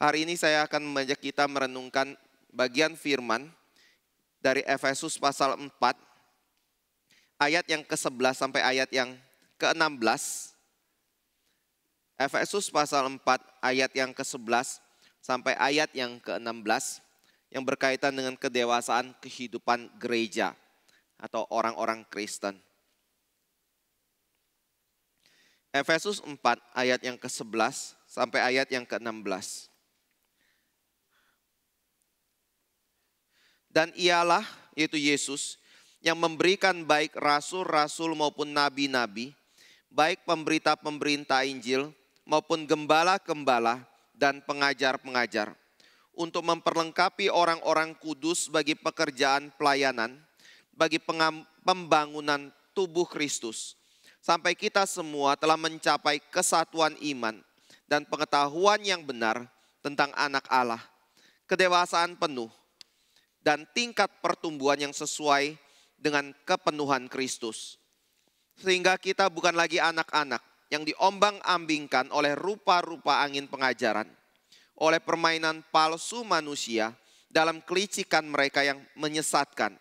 Hari ini saya akan mengajak kita merenungkan bagian firman dari Efesus pasal 4, ayat yang ke-11 sampai ayat yang ke-16. Efesus pasal 4, ayat yang ke-11 sampai ayat yang ke-16, yang berkaitan dengan kedewasaan kehidupan gereja atau orang-orang Kristen. Efesus 4 ayat yang ke-11 sampai ayat yang ke-16. Dan ialah, yaitu Yesus, yang memberikan baik rasul-rasul maupun nabi-nabi, baik pemberita-pemberita Injil maupun gembala-gembala dan pengajar-pengajar, untuk memperlengkapi orang-orang kudus bagi pekerjaan pelayanan, bagi pembangunan tubuh Kristus, sampai kita semua telah mencapai kesatuan iman dan pengetahuan yang benar tentang anak Allah, kedewasaan penuh, dan tingkat pertumbuhan yang sesuai dengan kepenuhan Kristus. Sehingga kita bukan lagi anak-anak yang diombang-ambingkan oleh rupa-rupa angin pengajaran, oleh permainan palsu manusia dalam kelicikan mereka yang menyesatkan.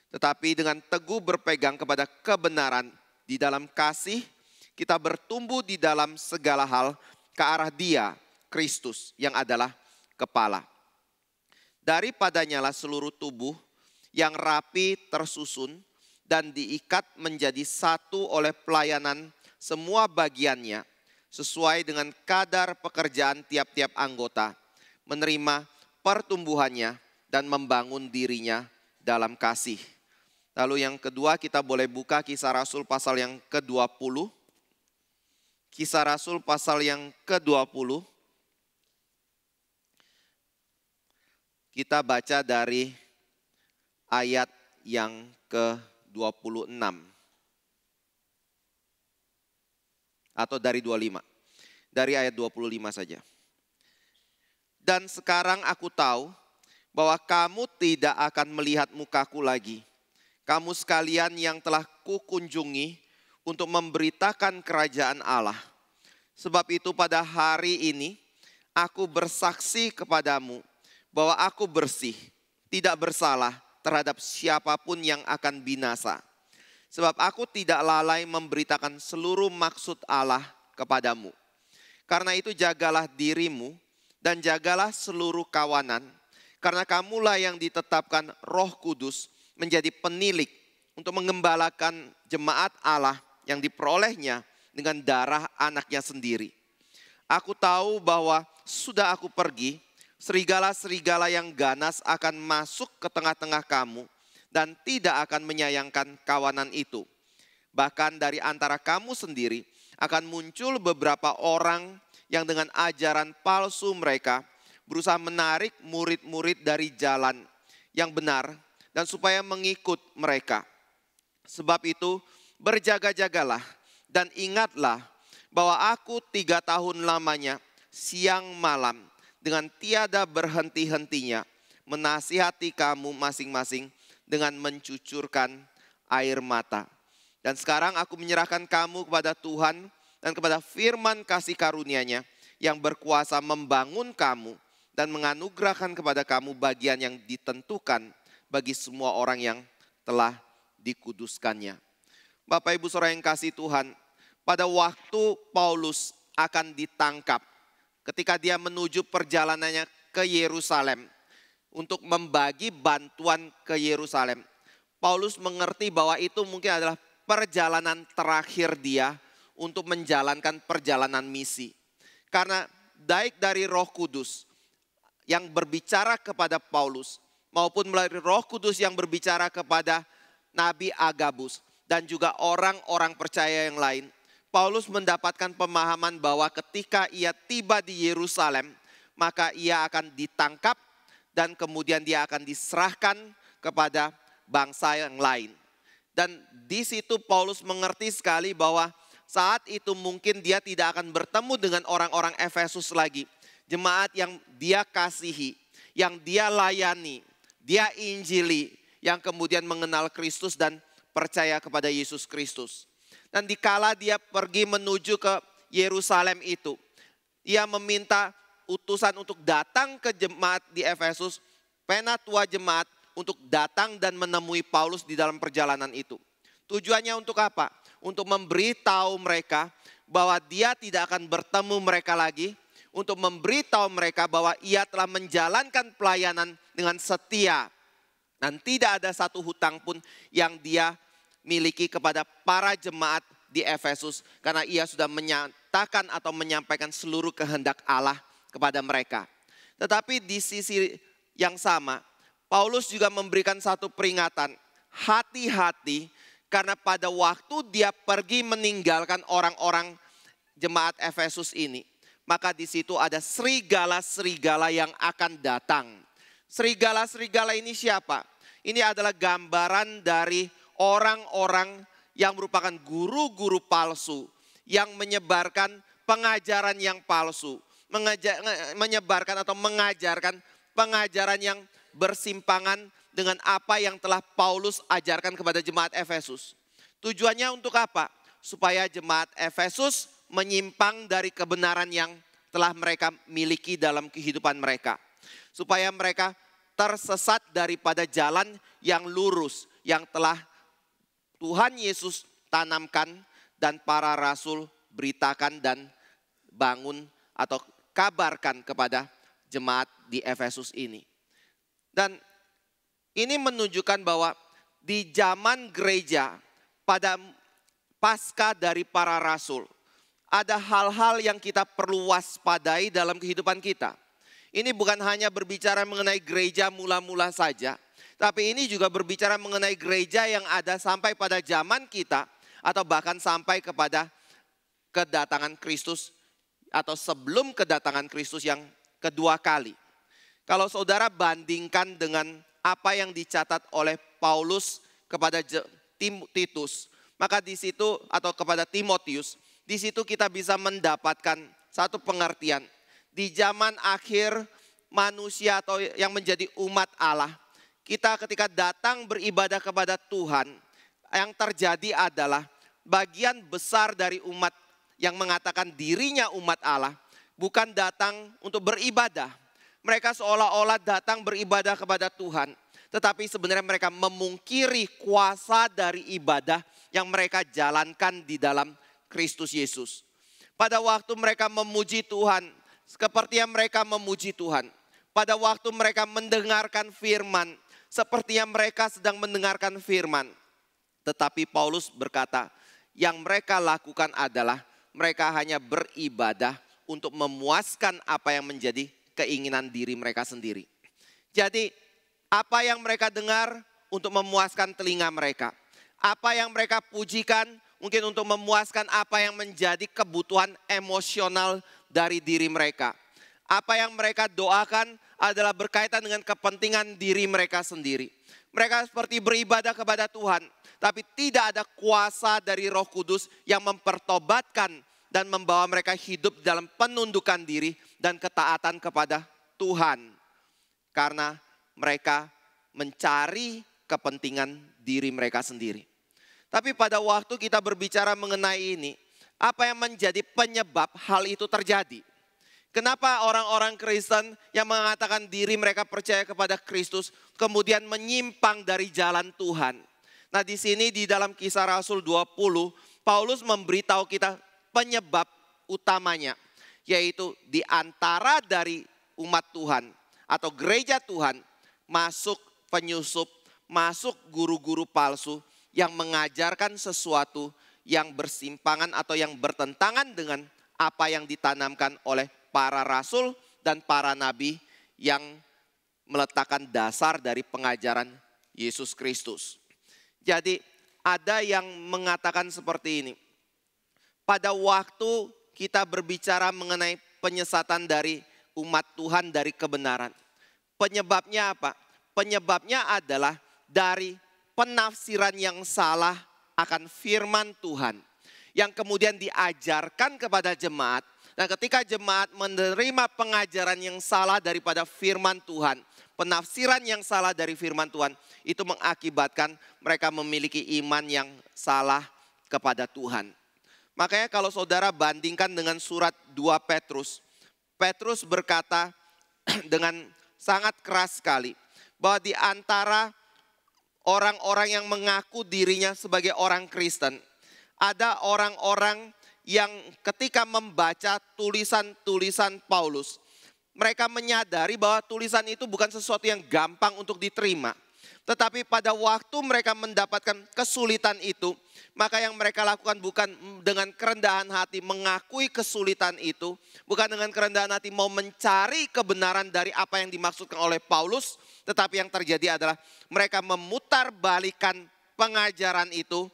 Tetapi dengan teguh berpegang kepada kebenaran di dalam kasih, kita bertumbuh di dalam segala hal ke arah Dia, Kristus, yang adalah kepala. Daripadanya lah seluruh tubuh yang rapi tersusun dan diikat menjadi satu oleh pelayanan semua bagiannya sesuai dengan kadar pekerjaan tiap-tiap anggota, menerima pertumbuhannya dan membangun dirinya dalam kasih. Lalu yang kedua, kita boleh buka Kisah Rasul pasal yang ke-20. Kisah Rasul pasal yang ke-20. Kita baca dari ayat yang ke-26. Atau dari 25. Dari ayat 25 saja. Dan sekarang aku tahu bahwa kamu tidak akan melihat mukaku lagi. Kamu sekalian yang telah kukunjungi untuk memberitakan kerajaan Allah. Sebab itu pada hari ini aku bersaksi kepadamu bahwa aku bersih, tidak bersalah terhadap siapapun yang akan binasa. Sebab aku tidak lalai memberitakan seluruh maksud Allah kepadamu. Karena itu jagalah dirimu dan jagalah seluruh kawanan. Karena kamulah yang ditetapkan Roh Kudus menjadi penilik untuk mengembalakan jemaat Allah yang diperolehnya dengan darah anaknya sendiri. Aku tahu bahwa sudah aku pergi, serigala-serigala yang ganas akan masuk ke tengah-tengah kamu dan tidak akan menyayangkan kawanan itu. Bahkan dari antara kamu sendiri akan muncul beberapa orang yang dengan ajaran palsu mereka berusaha menarik murid-murid dari jalan yang benar dan supaya mengikut mereka. Sebab itu berjaga-jagalah dan ingatlah bahwa aku 3 tahun lamanya siang malam dengan tiada berhenti-hentinya menasihati kamu masing-masing dengan mencucurkan air mata. Dan sekarang aku menyerahkan kamu kepada Tuhan dan kepada firman kasih karunia-Nya yang berkuasa membangun kamu dan menganugerahkan kepada kamu bagian yang ditentukan bagi semua orang yang telah dikuduskannya. Bapak Ibu Saudara yang kasih Tuhan, pada waktu Paulus akan ditangkap, ketika dia menuju perjalanannya ke Yerusalem untuk membagi bantuan ke Yerusalem, Paulus mengerti bahwa itu mungkin adalah perjalanan terakhir dia untuk menjalankan perjalanan misi. Karena baik dari Roh Kudus yang berbicara kepada Paulus maupun melalui Roh Kudus yang berbicara kepada Nabi Agabus dan juga orang-orang percaya yang lain, Paulus mendapatkan pemahaman bahwa ketika ia tiba di Yerusalem, maka ia akan ditangkap dan kemudian dia akan diserahkan kepada bangsa yang lain. Dan di situ Paulus mengerti sekali bahwa saat itu mungkin dia tidak akan bertemu dengan orang-orang Efesus lagi. Jemaat yang dia kasihi, yang dia layani, dia injili, yang kemudian mengenal Kristus dan percaya kepada Yesus Kristus. Dan dikala dia pergi menuju ke Yerusalem itu, ia meminta utusan untuk datang ke jemaat di Efesus, penatua jemaat untuk datang dan menemui Paulus di dalam perjalanan itu. Tujuannya untuk apa? Untuk memberitahu mereka bahwa dia tidak akan bertemu mereka lagi, untuk memberitahu mereka bahwa ia telah menjalankan pelayanan dengan setia dan tidak ada satu hutang pun yang dia miliki kepada para jemaat di Efesus, karena ia sudah menyatakan atau menyampaikan seluruh kehendak Allah kepada mereka. Tetapi di sisi yang sama, Paulus juga memberikan satu peringatan, hati-hati, karena pada waktu dia pergi meninggalkan orang-orang jemaat Efesus ini, maka di situ ada serigala-serigala yang akan datang. Serigala-serigala ini siapa? Ini adalah gambaran dari orang-orang yang merupakan guru-guru palsu, yang menyebarkan pengajaran yang palsu, menyebarkan atau mengajarkan pengajaran yang bersimpangan dengan apa yang telah Paulus ajarkan kepada jemaat Efesus. Tujuannya untuk apa? Supaya jemaat Efesus menyimpang dari kebenaran yang telah mereka miliki dalam kehidupan mereka. Supaya mereka tersesat daripada jalan yang lurus yang telah Tuhan Yesus tanamkan dan para rasul beritakan dan bangun atau kabarkan kepada jemaat di Efesus ini. Dan ini menunjukkan bahwa di zaman gereja pada pasca dari para rasul, ada hal-hal yang kita perlu waspadai dalam kehidupan kita. Ini bukan hanya berbicara mengenai gereja mula-mula saja, tapi ini juga berbicara mengenai gereja yang ada sampai pada zaman kita, atau bahkan sampai kepada kedatangan Kristus, atau sebelum kedatangan Kristus yang kedua kali. Kalau saudara bandingkan dengan apa yang dicatat oleh Paulus kepada Titus, maka di situ, atau kepada Timotius, di situ kita bisa mendapatkan satu pengertian. Di zaman akhir manusia atau yang menjadi umat Allah, kita ketika datang beribadah kepada Tuhan, yang terjadi adalah bagian besar dari umat yang mengatakan dirinya umat Allah bukan datang untuk beribadah. Mereka seolah-olah datang beribadah kepada Tuhan, tetapi sebenarnya mereka memungkiri kuasa dari ibadah yang mereka jalankan di dalam Kristus Yesus. Pada waktu mereka memuji Tuhan, sepertinya mereka memuji Tuhan. Pada waktu mereka mendengarkan firman, sepertinya mereka sedang mendengarkan firman. Tetapi Paulus berkata, yang mereka lakukan adalah mereka hanya beribadah untuk memuaskan apa yang menjadi keinginan diri mereka sendiri. Jadi apa yang mereka dengar untuk memuaskan telinga mereka. Apa yang mereka pujikan mungkin untuk memuaskan apa yang menjadi kebutuhan emosional dari diri mereka. Apa yang mereka doakan adalah berkaitan dengan kepentingan diri mereka sendiri. Mereka seperti beribadah kepada Tuhan, tapi tidak ada kuasa dari Roh Kudus yang mempertobatkan dan membawa mereka hidup dalam penundukan diri dan ketaatan kepada Tuhan. Karena mereka mencari kepentingan diri mereka sendiri. Tapi pada waktu kita berbicara mengenai ini, apa yang menjadi penyebab hal itu terjadi? Kenapa orang-orang Kristen yang mengatakan diri mereka percaya kepada Kristus kemudian menyimpang dari jalan Tuhan? Nah, di sini di dalam Kisah Rasul 20, Paulus memberitahu kita penyebab utamanya, yaitu di antara dari umat Tuhan atau gereja Tuhan masuk penyusup, masuk guru-guru palsu yang mengajarkan sesuatu yang bersimpangan atau yang bertentangan dengan apa yang ditanamkan oleh para rasul dan para nabi yang meletakkan dasar dari pengajaran Yesus Kristus. Jadi ada yang mengatakan seperti ini. Pada waktu kita berbicara mengenai penyesatan dari umat Tuhan dari kebenaran. Penyebabnya apa? Penyebabnya adalah dari penafsiran yang salah akan firman Tuhan. Yang kemudian diajarkan kepada jemaat. Dan ketika jemaat menerima pengajaran yang salah daripada firman Tuhan, penafsiran yang salah dari firman Tuhan, itu mengakibatkan mereka memiliki iman yang salah kepada Tuhan. Makanya kalau saudara bandingkan dengan surat 2 Petrus, Petrus berkata dengan sangat keras sekali bahwa di antara orang-orang yang mengaku dirinya sebagai orang Kristen, ada orang-orang yang ketika membaca tulisan-tulisan Paulus, mereka menyadari bahwa tulisan itu bukan sesuatu yang gampang untuk diterima. Tetapi pada waktu mereka mendapatkan kesulitan itu, maka yang mereka lakukan bukan dengan kerendahan hati mengakui kesulitan itu, bukan dengan kerendahan hati mau mencari kebenaran dari apa yang dimaksudkan oleh Paulus, tetapi yang terjadi adalah mereka memutarbalikkan pengajaran itu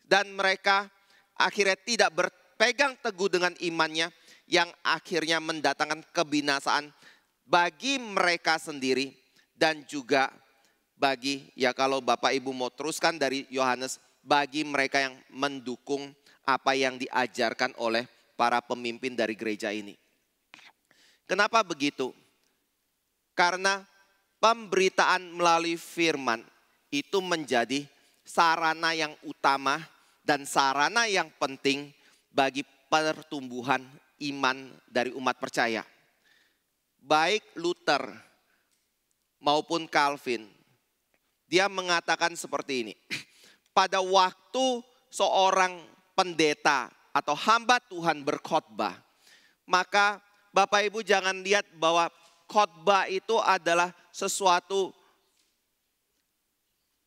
dan mereka akhirnya tidak berpegang teguh dengan imannya yang akhirnya mendatangkan kebinasaan bagi mereka sendiri dan juga bagi, ya kalau Bapak Ibu mau teruskan dari Yohanes, bagi mereka yang mendukung apa yang diajarkan oleh para pemimpin dari gereja ini. Kenapa begitu? Karena pemberitaan melalui firman itu menjadi sarana yang utama dan sarana yang penting bagi pertumbuhan iman dari umat percaya. Baik Luther maupun Calvin, dia mengatakan seperti ini. Pada waktu seorang pendeta atau hamba Tuhan berkhotbah, maka Bapak Ibu jangan lihat bahwa khotbah itu adalah sesuatu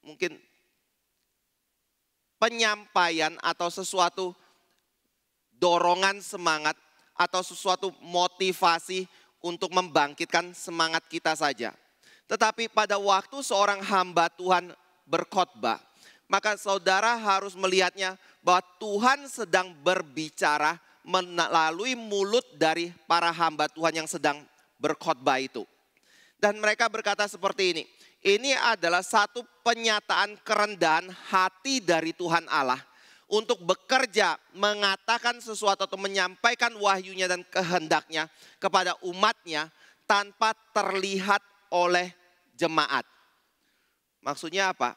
mungkin penyampaian atau sesuatu dorongan semangat atau sesuatu motivasi untuk membangkitkan semangat kita saja. Tetapi pada waktu seorang hamba Tuhan berkhotbah, maka saudara harus melihatnya bahwa Tuhan sedang berbicara melalui mulut dari para hamba Tuhan yang sedang berkhotbah itu. Dan mereka berkata seperti ini adalah satu penyataan kerendahan hati dari Tuhan Allah untuk bekerja, mengatakan sesuatu atau menyampaikan wahyunya dan kehendaknya kepada umatnya tanpa terlihat oleh jemaat. Maksudnya apa?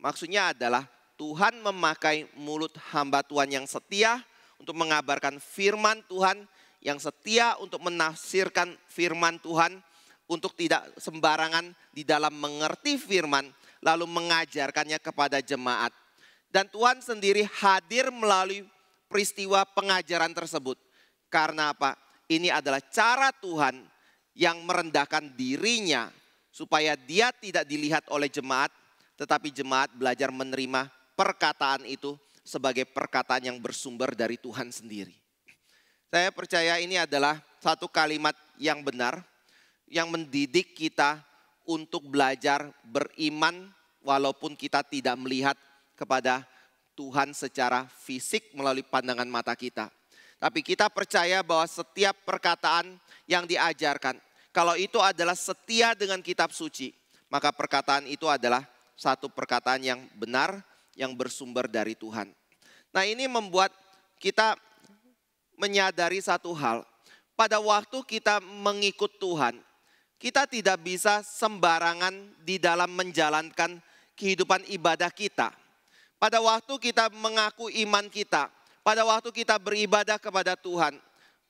Maksudnya adalah Tuhan memakai mulut hamba Tuhan yang setia untuk mengabarkan firman Tuhan, yang setia untuk menafsirkan firman Tuhan, untuk tidak sembarangan di dalam mengerti firman, lalu mengajarkannya kepada jemaat. Dan Tuhan sendiri hadir melalui peristiwa pengajaran tersebut. Karena apa? Ini adalah cara Tuhan yang merendahkan dirinya supaya dia tidak dilihat oleh jemaat, tetapi jemaat belajar menerima perkataan itu sebagai perkataan yang bersumber dari Tuhan sendiri. Saya percaya ini adalah satu kalimat yang benar, yang mendidik kita untuk belajar beriman walaupun kita tidak melihat kepada Tuhan secara fisik melalui pandangan mata kita. Tapi kita percaya bahwa setiap perkataan yang diajarkan, kalau itu adalah setia dengan kitab suci, maka perkataan itu adalah satu perkataan yang benar, yang bersumber dari Tuhan. Nah, ini membuat kita menyadari satu hal. Pada waktu kita mengikut Tuhan, kita tidak bisa sembarangan di dalam menjalankan kehidupan ibadah kita. Pada waktu kita mengaku iman kita, pada waktu kita beribadah kepada Tuhan,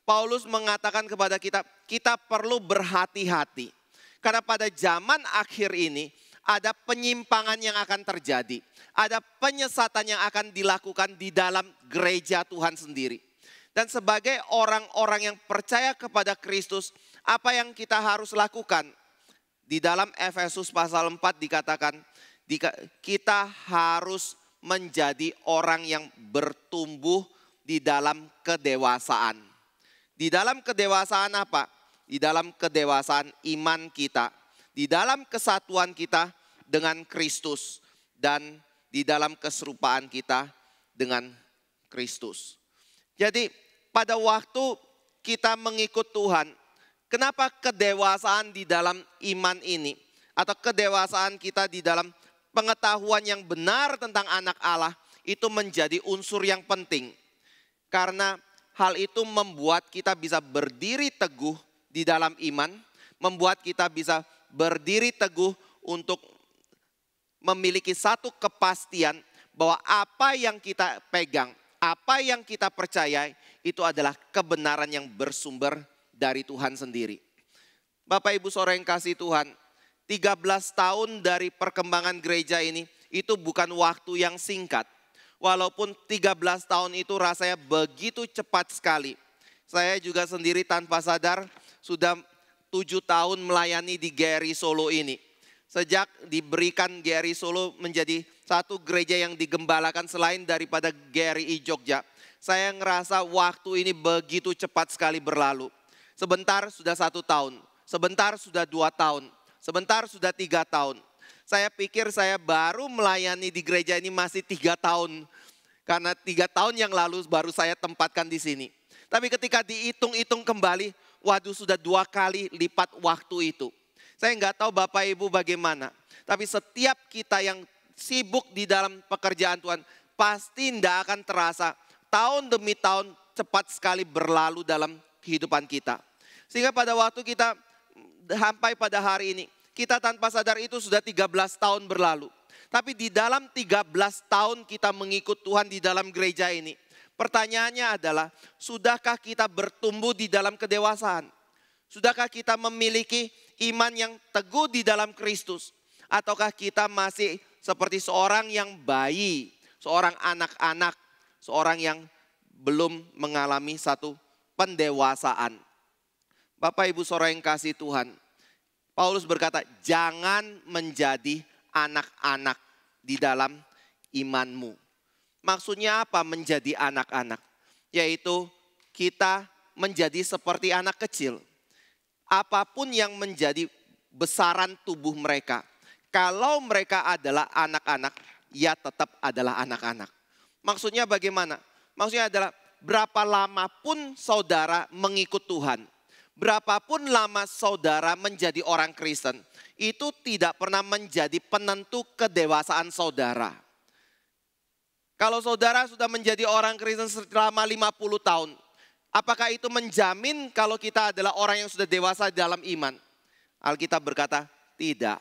Paulus mengatakan kepada kita, kita perlu berhati-hati. Karena pada zaman akhir ini ada penyimpangan yang akan terjadi. Ada penyesatan yang akan dilakukan di dalam gereja Tuhan sendiri. Dan sebagai orang-orang yang percaya kepada Kristus, apa yang kita harus lakukan? Di dalam Efesus pasal 4 dikatakan, kita harus menjadi orang yang bertumbuh di dalam kedewasaan. Di dalam kedewasaan apa? Di dalam kedewasaan iman kita. Di dalam kesatuan kita dengan Kristus. Dan di dalam keserupaan kita dengan Kristus. Jadi pada waktu kita mengikut Tuhan, kenapa kedewasaan di dalam iman ini? Atau kedewasaan kita di dalam pengetahuan yang benar tentang anak Allah itu menjadi unsur yang penting. Karena hal itu membuat kita bisa berdiri teguh di dalam iman, membuat kita bisa berdiri teguh untuk memiliki satu kepastian bahwa apa yang kita pegang, apa yang kita percayai itu adalah kebenaran yang bersumber dari Tuhan sendiri. Bapak Ibu Saudara yang kasih Tuhan, 13 tahun dari perkembangan gereja ini, itu bukan waktu yang singkat. Walaupun 13 tahun itu rasanya begitu cepat sekali. Saya juga sendiri tanpa sadar sudah 7 tahun melayani di GRI Solo ini. Sejak diberikan GRI Solo menjadi satu gereja yang digembalakan selain daripada GRI Jogja. Saya ngerasa waktu ini begitu cepat sekali berlalu. Sebentar sudah 1 tahun, sebentar sudah 2 tahun, sebentar sudah 3 tahun. Saya pikir saya baru melayani di gereja ini masih 3 tahun. Karena 3 tahun yang lalu baru saya tempatkan di sini. Tapi ketika dihitung-hitung kembali, waduh sudah 2 kali lipat waktu itu. Saya nggak tahu Bapak Ibu bagaimana. Tapi setiap kita yang sibuk di dalam pekerjaan Tuhan, pasti tidak akan terasa. Tahun demi tahun cepat sekali berlalu dalam kehidupan kita. Sehingga pada waktu kita sampai pada hari ini, kita tanpa sadar itu sudah 13 tahun berlalu. Tapi di dalam 13 tahun kita mengikut Tuhan di dalam gereja ini. Pertanyaannya adalah, sudahkah kita bertumbuh di dalam kedewasaan? Sudahkah kita memiliki iman yang teguh di dalam Kristus? Ataukah kita masih seperti seorang yang bayi, seorang anak-anak, seorang yang belum mengalami satu pendewasaan? Bapak Ibu Saudara yang kasih Tuhan, Paulus berkata, jangan menjadi anak-anak di dalam imanmu. Maksudnya apa menjadi anak-anak? Yaitu kita menjadi seperti anak kecil. Apapun yang menjadi besaran tubuh mereka, kalau mereka adalah anak-anak, ya tetap adalah anak-anak. Maksudnya bagaimana? Maksudnya adalah berapa lama pun saudara mengikut Tuhan, berapapun lama saudara menjadi orang Kristen, itu tidak pernah menjadi penentu kedewasaan saudara. Kalau saudara sudah menjadi orang Kristen selama 50 tahun, apakah itu menjamin kalau kita adalah orang yang sudah dewasa dalam iman? Alkitab berkata, tidak.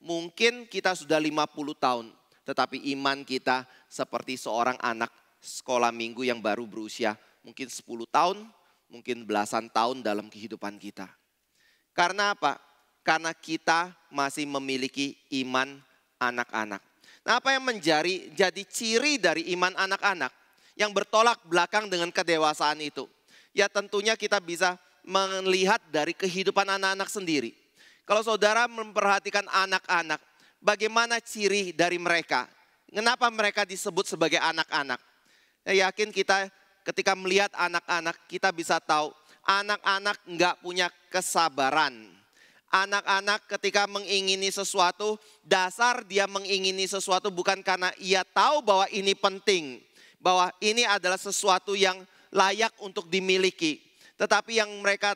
Mungkin kita sudah 50 tahun, tetapi iman kita seperti seorang anak sekolah minggu yang baru berusia mungkin 10 tahun, mungkin belasan tahun dalam kehidupan kita. Karena apa? Karena kita masih memiliki iman anak-anak. Nah, apa yang jadi ciri dari iman anak-anak yang bertolak belakang dengan kedewasaan itu? Ya tentunya kita bisa melihat dari kehidupan anak-anak sendiri. Kalau saudara memperhatikan anak-anak, bagaimana ciri dari mereka? Kenapa mereka disebut sebagai anak-anak? Saya yakin kita ketika melihat anak-anak, kita bisa tahu anak-anak enggak punya kesabaran. Anak-anak ketika mengingini sesuatu, dasar dia mengingini sesuatu bukan karena ia tahu bahwa ini penting, bahwa ini adalah sesuatu yang layak untuk dimiliki. Tetapi yang mereka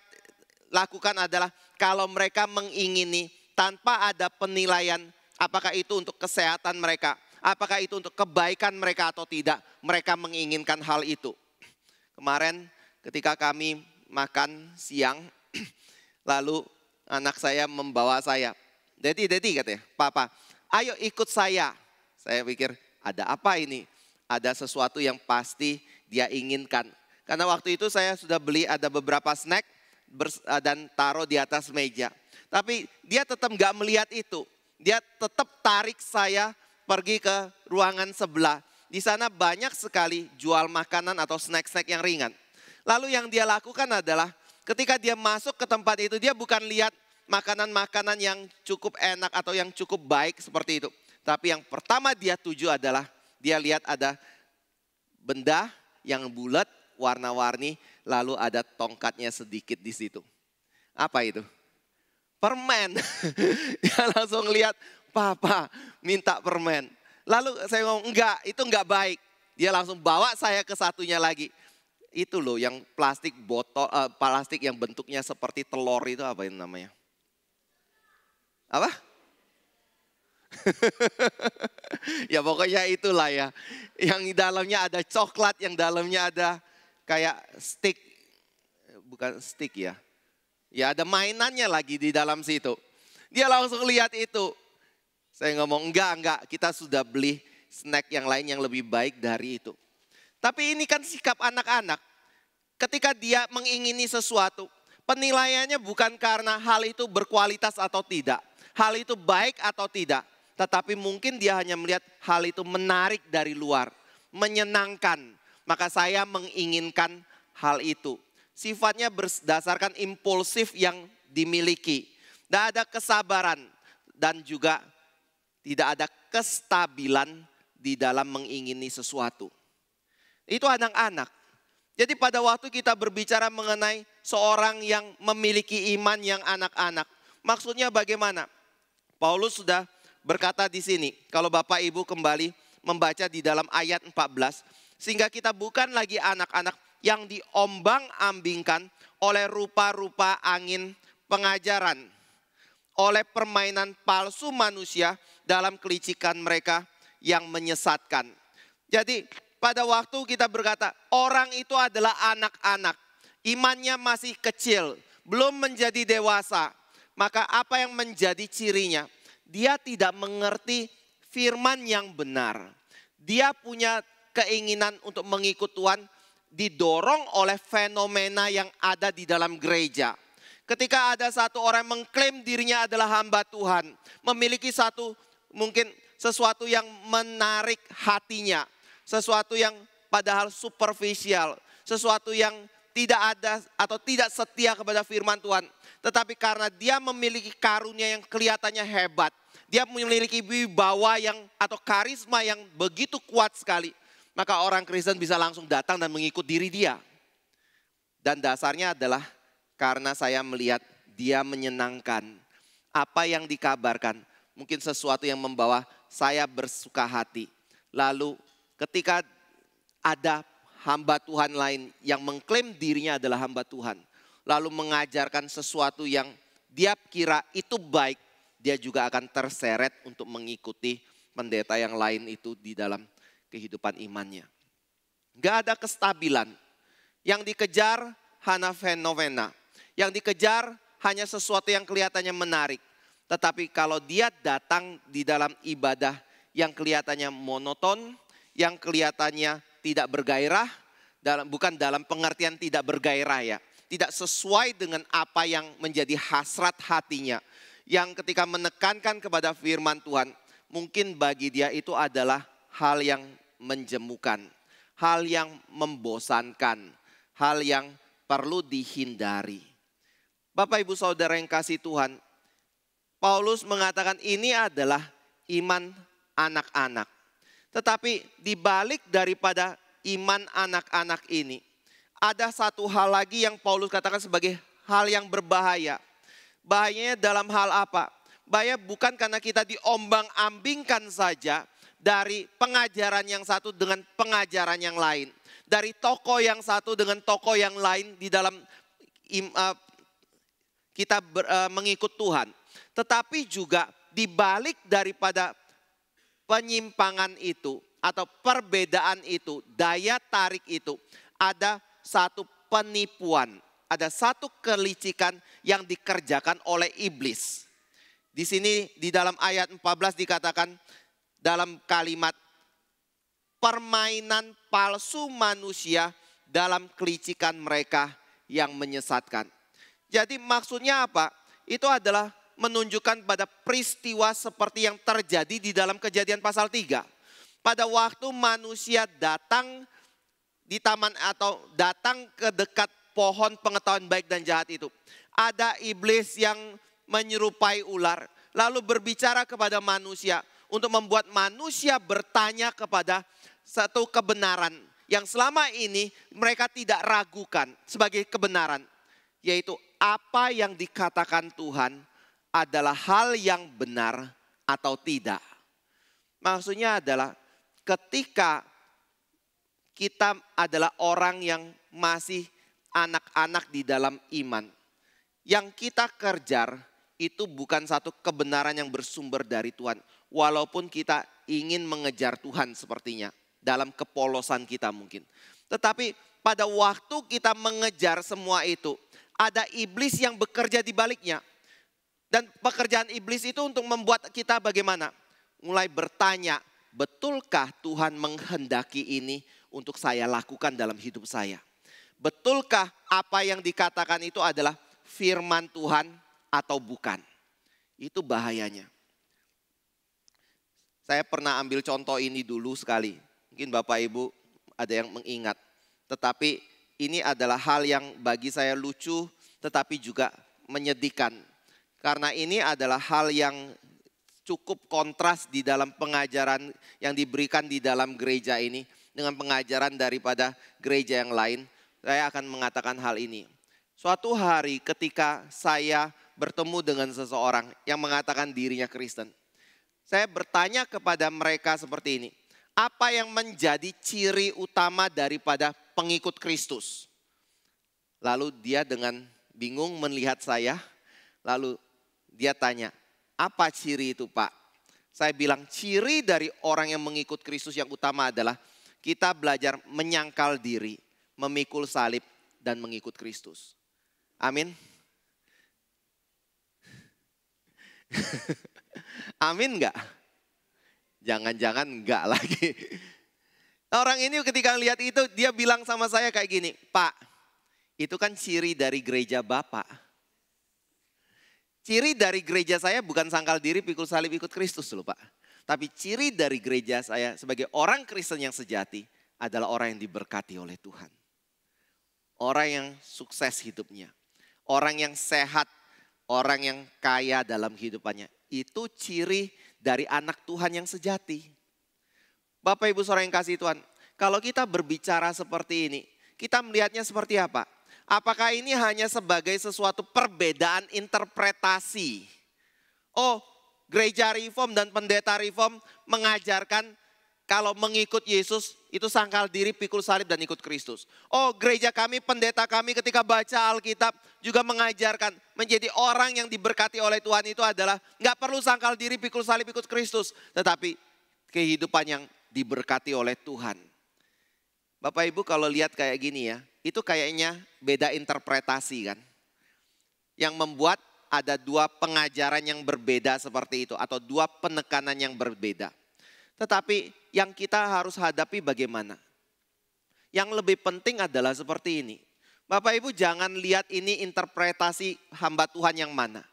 lakukan adalah kalau mereka mengingini tanpa ada penilaian, apakah itu untuk kesehatan mereka, apakah itu untuk kebaikan mereka atau tidak, mereka menginginkan hal itu. Kemarin ketika kami makan siang, lalu anak saya membawa saya. Dedi katanya, Papa, ayo ikut saya. Saya pikir ada apa ini? Ada sesuatu yang pasti dia inginkan. Karena waktu itu saya sudah beli ada beberapa snack dan taruh di atas meja. Tapi dia tetap gak melihat itu. Dia tetap tarik saya pergi ke ruangan sebelah. Di sana banyak sekali jual makanan atau snack-snack yang ringan. Lalu yang dia lakukan adalah ketika dia masuk ke tempat itu, dia bukan lihat makanan-makanan yang cukup enak atau yang cukup baik seperti itu. Tapi yang pertama dia tuju adalah dia lihat ada benda yang bulat, warna-warni, lalu ada tongkatnya sedikit di situ. Apa itu? Permen. Dia langsung lihat, Papa minta permen. Lalu saya ngomong, enggak, itu enggak baik. Dia langsung bawa saya ke satunya lagi. Itu loh yang plastik botol, plastik yang bentuknya seperti telur itu apa yang namanya? Apa? Ya pokoknya itulah ya. Yang di dalamnya ada coklat, yang dalamnya ada kayak stick. Bukan stick ya. Ya ada mainannya lagi di dalam situ. Dia langsung lihat itu. Saya ngomong enggak, kita sudah beli snack yang lain yang lebih baik dari itu. Tapi ini kan sikap anak-anak. Ketika dia mengingini sesuatu, penilaiannya bukan karena hal itu berkualitas atau tidak, hal itu baik atau tidak, tetapi mungkin dia hanya melihat hal itu menarik dari luar, menyenangkan, maka saya menginginkan hal itu. Sifatnya berdasarkan impulsif yang dimiliki, tidak ada kesabaran dan juga tidak ada kestabilan di dalam mengingini sesuatu. Itu anak-anak. Jadi pada waktu kita berbicara mengenai seorang yang memiliki iman yang anak-anak, maksudnya bagaimana? Paulus sudah berkata di sini, kalau Bapak Ibu kembali membaca di dalam ayat 14, sehingga kita bukan lagi anak-anak yang diombang-ambingkan oleh rupa-rupa angin pengajaran, oleh permainan palsu manusia dalam kelicikan mereka yang menyesatkan. Jadi pada waktu kita berkata orang itu adalah anak-anak, imannya masih kecil, belum menjadi dewasa, maka apa yang menjadi cirinya? Dia tidak mengerti firman yang benar. Dia punya keinginan untuk mengikut Tuhan didorong oleh fenomena yang ada di dalam gereja. Ketika ada satu orang mengklaim dirinya adalah hamba Tuhan, memiliki satu mungkin sesuatu yang menarik hatinya, sesuatu yang padahal superficial, sesuatu yang tidak ada atau tidak setia kepada firman Tuhan. Tetapi karena dia memiliki karunia yang kelihatannya hebat, dia memiliki wibawa yang atau karisma yang begitu kuat sekali, maka orang Kristen bisa langsung datang dan mengikut diri dia. Dan dasarnya adalah karena saya melihat dia menyenangkan. Apa yang dikabarkan, mungkin sesuatu yang membawa saya bersuka hati. Lalu ketika ada hamba Tuhan lain yang mengklaim dirinya adalah hamba Tuhan, lalu mengajarkan sesuatu yang dia kira itu baik, dia juga akan terseret untuk mengikuti pendeta yang lain itu di dalam kehidupan imannya. Gak ada kestabilan. Yang dikejar hanya fenomena. Yang dikejar hanya sesuatu yang kelihatannya menarik. Tetapi kalau dia datang di dalam ibadah yang kelihatannya monoton, yang kelihatannya tidak bergairah, bukan dalam pengertian tidak bergairah ya, tidak sesuai dengan apa yang menjadi hasrat hatinya, yang ketika menekankan kepada firman Tuhan, mungkin bagi dia itu adalah hal yang menjemukan, hal yang membosankan, hal yang perlu dihindari. Bapak Ibu Saudara yang kasih Tuhan, Paulus mengatakan ini adalah iman anak-anak. Tetapi di balik daripada iman anak-anak ini, ada satu hal lagi yang Paulus katakan sebagai hal yang berbahaya. Bahayanya dalam hal apa? Bahaya bukan karena kita diombang-ambingkan saja dari pengajaran yang satu dengan pengajaran yang lain. Dari tokoh yang satu dengan tokoh yang lain di dalam kita mengikut Tuhan. Tetapi juga di balik daripada penyimpangan itu atau perbedaan itu, daya tarik itu, ada satu penipuan, ada satu kelicikan yang dikerjakan oleh iblis. Di sini di dalam ayat 14 dikatakan dalam kalimat permainan palsu manusia dalam kelicikan mereka yang menyesatkan. Jadi maksudnya apa? Itu adalah menunjukkan pada peristiwa seperti yang terjadi di dalam Kejadian pasal 3. Pada waktu manusia datang di taman atau datang ke dekat pohon pengetahuan baik dan jahat itu. Ada iblis yang menyerupai ular lalu berbicara kepada manusia untuk membuat manusia bertanya kepada satu kebenaran yang selama ini mereka tidak ragukan sebagai kebenaran. Yaitu apa yang dikatakan Tuhan adalah hal yang benar atau tidak. Maksudnya adalah ketika kita adalah orang yang masih anak-anak di dalam iman. Yang kita kejar itu bukan satu kebenaran yang bersumber dari Tuhan. Walaupun kita ingin mengejar Tuhan sepertinya. Dalam kepolosan kita mungkin. Tetapi pada waktu kita mengejar semua itu, ada iblis yang bekerja di baliknya. Dan pekerjaan iblis itu untuk membuat kita bagaimana? Mulai bertanya, betulkah Tuhan menghendaki ini untuk saya lakukan dalam hidup saya? Betulkah apa yang dikatakan itu adalah firman Tuhan atau bukan. Itu bahayanya. Saya pernah ambil contoh ini dulu sekali. Mungkin Bapak Ibu ada yang mengingat. Tetapi ini adalah hal yang bagi saya lucu tetapi juga menyedihkan. Karena ini adalah hal yang cukup kontras di dalam pengajaran yang diberikan di dalam gereja ini dengan pengajaran daripada gereja yang lain. Saya akan mengatakan hal ini. Suatu hari ketika saya bertemu dengan seseorang yang mengatakan dirinya Kristen. Saya bertanya kepada mereka seperti ini. Apa yang menjadi ciri utama daripada pengikut Kristus? Lalu dia dengan bingung melihat saya. Lalu dia tanya, apa ciri itu Pak? Saya bilang ciri dari orang yang mengikut Kristus yang utama adalah kita belajar menyangkal diri, memikul salib dan mengikut Kristus. Amin. Amin enggak? Jangan-jangan enggak lagi. Orang ini ketika lihat itu dia bilang sama saya kayak gini, Pak, itu kan ciri dari gereja Bapak. Ciri dari gereja saya bukan sangkal diri, pikul salib, ikut Kristus loh Pak. Tapi ciri dari gereja saya sebagai orang Kristen yang sejati adalah orang yang diberkati oleh Tuhan. Orang yang sukses hidupnya. Orang yang sehat. Orang yang kaya dalam hidupannya. Itu ciri dari anak Tuhan yang sejati. Bapak Ibu Saudara yang kasih Tuhan. Kalau kita berbicara seperti ini. Kita melihatnya seperti apa? Apakah ini hanya sebagai sesuatu perbedaan interpretasi? Oh, gereja reform dan pendeta reform mengajarkan kalau mengikut Yesus itu sangkal diri, pikul salib dan ikut Kristus. Oh, gereja kami, pendeta kami ketika baca Alkitab juga mengajarkan menjadi orang yang diberkati oleh Tuhan itu adalah nggak perlu sangkal diri, pikul salib, ikut Kristus. Tetapi kehidupan yang diberkati oleh Tuhan. Bapak Ibu kalau lihat kayak gini ya, itu kayaknya beda interpretasi kan. Yang membuat ada dua pengajaran yang berbeda seperti itu atau dua penekanan yang berbeda. Tetapi yang kita harus hadapi bagaimana? Yang lebih penting adalah seperti ini. Bapak Ibu jangan lihat ini interpretasi hamba Tuhan yang mana.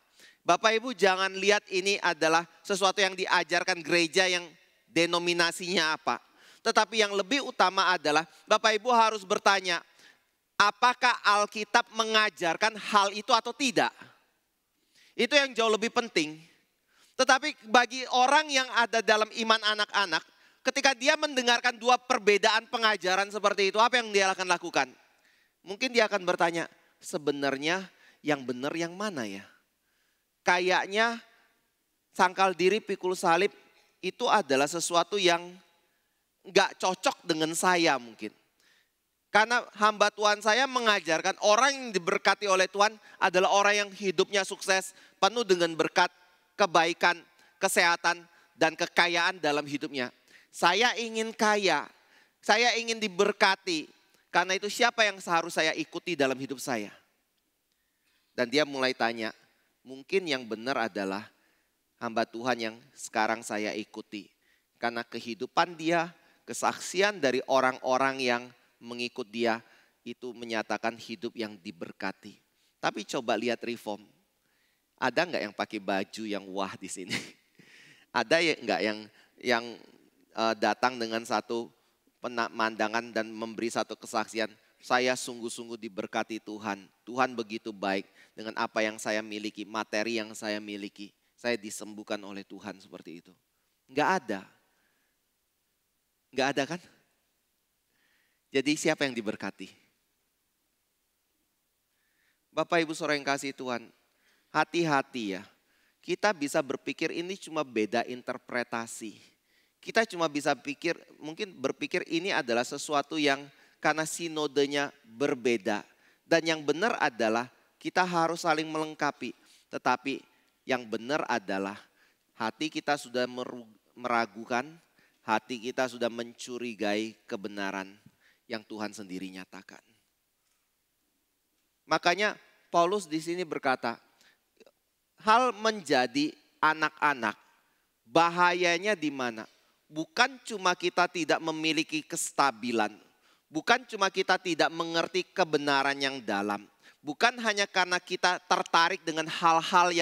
Bapak Ibu jangan lihat ini adalah sesuatu yang diajarkan gereja yang denominasinya apa. Tetapi yang lebih utama adalah Bapak Ibu harus bertanya, apakah Alkitab mengajarkan hal itu atau tidak? Itu yang jauh lebih penting. Tetapi bagi orang yang ada dalam iman anak-anak, ketika dia mendengarkan dua perbedaan pengajaran seperti itu, apa yang dia akan lakukan? Mungkin dia akan bertanya, sebenarnya yang benar yang mana ya? Kayaknya sangkal diri, pikul salib itu adalah sesuatu yang gak cocok dengan saya mungkin. Karena hamba Tuhan saya mengajarkan orang yang diberkati oleh Tuhan adalah orang yang hidupnya sukses, penuh dengan berkat, kebaikan, kesehatan, dan kekayaan dalam hidupnya. Saya ingin kaya, saya ingin diberkati. Karena itu siapa yang seharusnya saya ikuti dalam hidup saya? Dan dia mulai tanya, mungkin yang benar adalah hamba Tuhan yang sekarang saya ikuti. Karena kehidupan dia, kesaksian dari orang-orang yang mengikut dia, itu menyatakan hidup yang diberkati. Tapi coba lihat reform. Ada nggak yang pakai baju yang wah di sini? Ada ya nggak yang datang dengan satu pemandangan dan memberi satu kesaksian? Saya sungguh-sungguh diberkati Tuhan. Tuhan begitu baik dengan apa yang saya miliki, materi yang saya miliki. Saya disembuhkan oleh Tuhan seperti itu. Nggak ada. Nggak ada kan? Jadi siapa yang diberkati? Bapak Ibu Saudara yang kasih Tuhan. Hati-hati ya, kita bisa berpikir ini cuma beda interpretasi. Kita cuma bisa mungkin berpikir ini adalah sesuatu yang karena sinodenya berbeda. Dan yang benar adalah kita harus saling melengkapi. Tetapi yang benar adalah hati kita sudah meragukan, hati kita sudah mencurigai kebenaran yang Tuhan sendiri nyatakan. Makanya Paulus di sini berkata, hal menjadi anak-anak, bahayanya di mana? Bukan cuma kita tidak memiliki kestabilan, bukan cuma kita tidak mengerti kebenaran yang dalam, Bukan hanya karena kita tertarik dengan hal-hal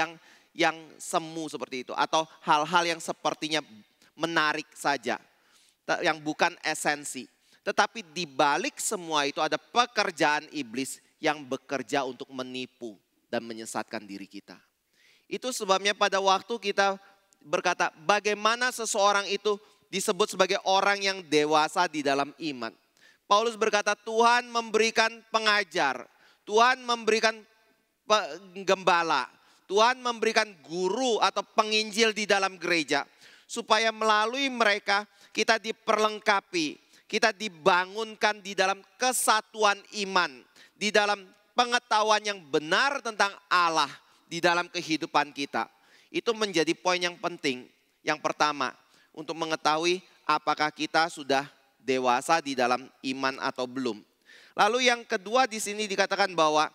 yang semu seperti itu. Atau hal-hal yang sepertinya menarik saja. Yang bukan esensi. Tetapi di balik semua itu ada pekerjaan iblis yang bekerja untuk menipu dan menyesatkan diri kita. Itu sebabnya pada waktu kita berkata bagaimana seseorang itu disebut sebagai orang yang dewasa di dalam iman. Paulus berkata Tuhan memberikan pengajar, Tuhan memberikan gembala, Tuhan memberikan guru atau penginjil di dalam gereja. Supaya melalui mereka kita diperlengkapi, kita dibangunkan di dalam kesatuan iman, di dalam pengetahuan yang benar tentang Allah di dalam kehidupan kita. Itu menjadi poin yang penting. Yang pertama, untuk mengetahui apakah kita sudah dewasa di dalam iman atau belum. Lalu yang kedua di sini dikatakan bahwa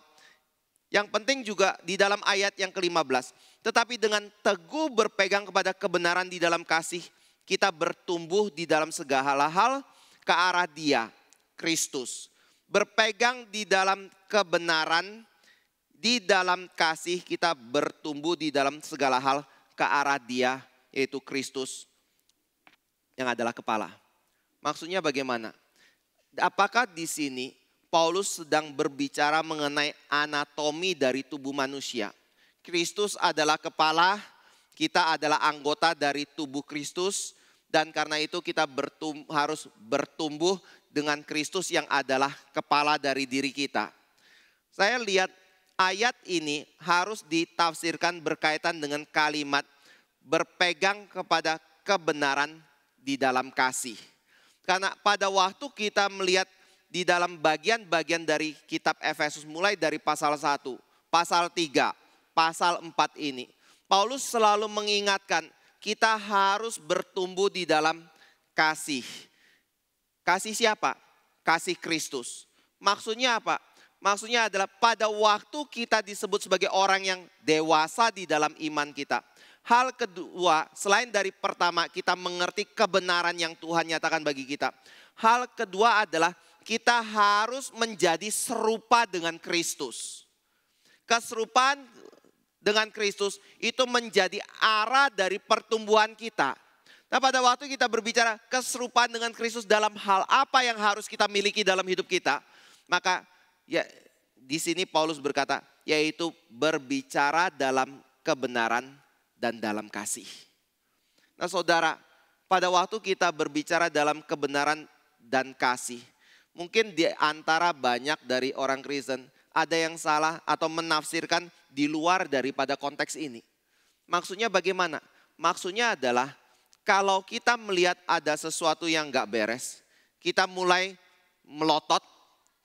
yang penting juga di dalam ayat yang ke-15. Tetapi dengan teguh berpegang kepada kebenaran di dalam kasih, kita bertumbuh di dalam segala hal ke arah Dia, Kristus. Berpegang di dalam kebenaran, di dalam kasih kita bertumbuh di dalam segala hal ke arah Dia, yaitu Kristus yang adalah kepala. Maksudnya bagaimana? Apakah di sini Paulus sedang berbicara mengenai anatomi dari tubuh manusia? Kristus adalah kepala, kita adalah anggota dari tubuh Kristus, dan karena itu kita harus bertumbuh dengan Kristus yang adalah kepala dari diri kita. Saya lihat ayat ini harus ditafsirkan berkaitan dengan kalimat berpegang kepada kebenaran di dalam kasih. Karena pada waktu kita melihat di dalam bagian-bagian dari kitab Efesus mulai dari pasal 1, pasal 3, pasal 4 ini. Paulus selalu mengingatkan kita harus bertumbuh di dalam kasih. Kasih siapa? Kasih Kristus. Maksudnya apa? Maksudnya adalah pada waktu kita disebut sebagai orang yang dewasa di dalam iman kita. Hal kedua, selain dari pertama kita mengerti kebenaran yang Tuhan nyatakan bagi kita. Hal kedua adalah kita harus menjadi serupa dengan Kristus. Keserupaan dengan Kristus itu menjadi arah dari pertumbuhan kita. Nah pada waktu kita berbicara keserupaan dengan Kristus dalam hal apa yang harus kita miliki dalam hidup kita. Maka ya di sini Paulus berkata yaitu berbicara dalam kebenaran dan dalam kasih. Nah saudara, pada waktu kita berbicara dalam kebenaran dan kasih, mungkin di antara banyak dari orang Kristen ada yang salah atau menafsirkan di luar daripada konteks ini. Maksudnya bagaimana? Maksudnya adalah kalau kita melihat ada sesuatu yang gak beres, kita mulai melotot,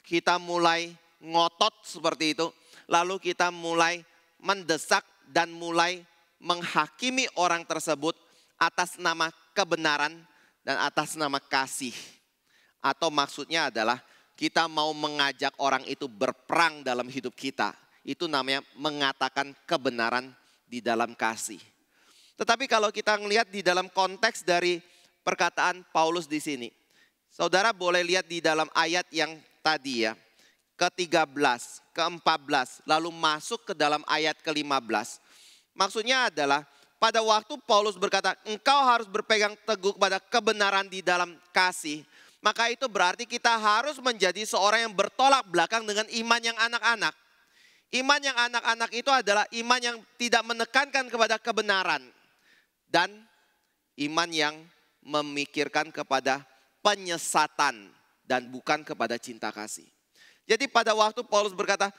kita mulai ngotot seperti itu, lalu kita mulai mendesak dan mulai menghakimi orang tersebut atas nama kebenaran dan atas nama kasih. Atau maksudnya adalah kita mau mengajak orang itu berperang dalam hidup kita. Itu namanya mengatakan kebenaran di dalam kasih. Tetapi kalau kita melihat di dalam konteks dari perkataan Paulus di sini. Saudara boleh lihat di dalam ayat yang tadi ya. Ke-13, ke-14, lalu masuk ke dalam ayat ke-15. Maksudnya adalah pada waktu Paulus berkata engkau harus berpegang teguh kepada kebenaran di dalam kasih. Maka itu berarti kita harus menjadi seorang yang bertolak belakang dengan iman yang anak-anak. Iman yang anak-anak itu adalah iman yang tidak menekankan kepada kebenaran. Dan iman yang memikirkan kepada penyesatan dan bukan kepada cinta kasih. Jadi pada waktu Paulus berkata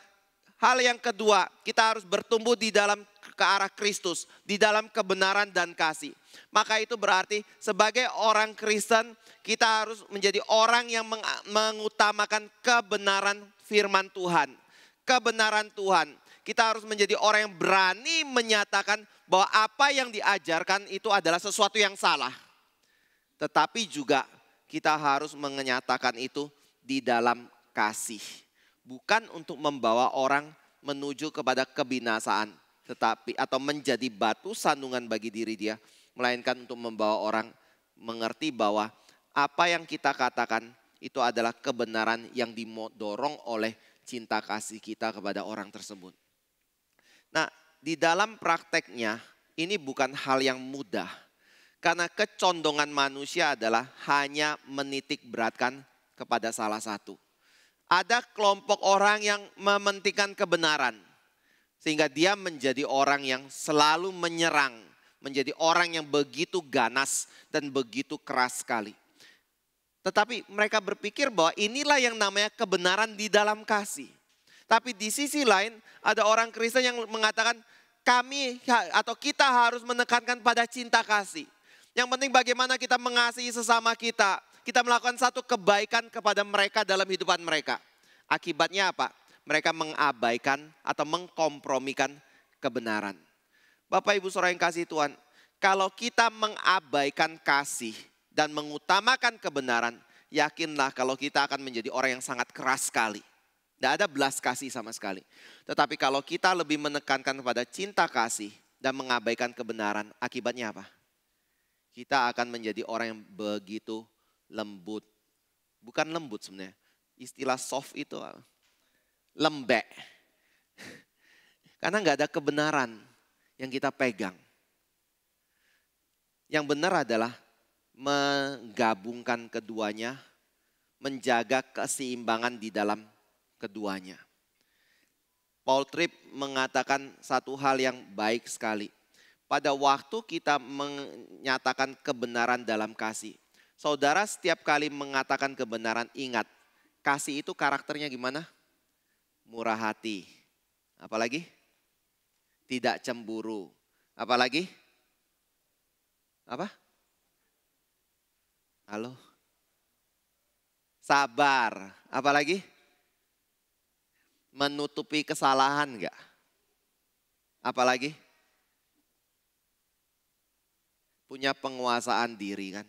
hal yang kedua, kita harus bertumbuh di dalam ke arah Kristus, di dalam kebenaran dan kasih. Maka itu berarti sebagai orang Kristen, kita harus menjadi orang yang mengutamakan kebenaran firman Tuhan. Kebenaran Tuhan. Kita harus menjadi orang yang berani menyatakan bahwa apa yang diajarkan itu adalah sesuatu yang salah. Tetapi juga kita harus menyatakan itu di dalam kasih. Bukan untuk membawa orang menuju kepada kebinasaan, tetapi atau menjadi batu sandungan bagi diri dia, melainkan untuk membawa orang mengerti bahwa apa yang kita katakan itu adalah kebenaran yang didorong oleh cinta kasih kita kepada orang tersebut. Nah, di dalam prakteknya ini bukan hal yang mudah. Karena kecondongan manusia adalah hanya menitik beratkan kepada salah satu. Ada kelompok orang yang mementingkan kebenaran. Sehingga dia menjadi orang yang selalu menyerang. Menjadi orang yang begitu ganas dan begitu keras sekali. Tetapi mereka berpikir bahwa inilah yang namanya kebenaran di dalam kasih. Tapi di sisi lain ada orang Kristen yang mengatakan kami atau kita harus menekankan pada cinta kasih. Yang penting bagaimana kita mengasihi sesama kita. Kita melakukan satu kebaikan kepada mereka dalam hidupan mereka. Akibatnya apa? Mereka mengabaikan atau mengkompromikan kebenaran. Bapak Ibu Saudara yang kasih Tuhan, kalau kita mengabaikan kasih dan mengutamakan kebenaran, yakinlah kalau kita akan menjadi orang yang sangat keras sekali. Tidak ada belas kasih sama sekali. Tetapi kalau kita lebih menekankan kepada cinta kasih dan mengabaikan kebenaran, akibatnya apa? Kita akan menjadi orang yang begitu lembut. Bukan lembut sebenarnya. Istilah soft itu lembek. Karena nggak ada kebenaran yang kita pegang. Yang benar adalah menggabungkan keduanya, menjaga keseimbangan di dalam keduanya. Paul Tripp mengatakan satu hal yang baik sekali. Pada waktu kita menyatakan kebenaran dalam kasih. Saudara setiap kali mengatakan kebenaran ingat. Kasih itu karakternya gimana? Murah hati. Apalagi? Tidak cemburu. Apalagi? Apa? Halo? Sabar. Apalagi? Menutupi kesalahan enggak? Apalagi? Punya penguasaan diri kan.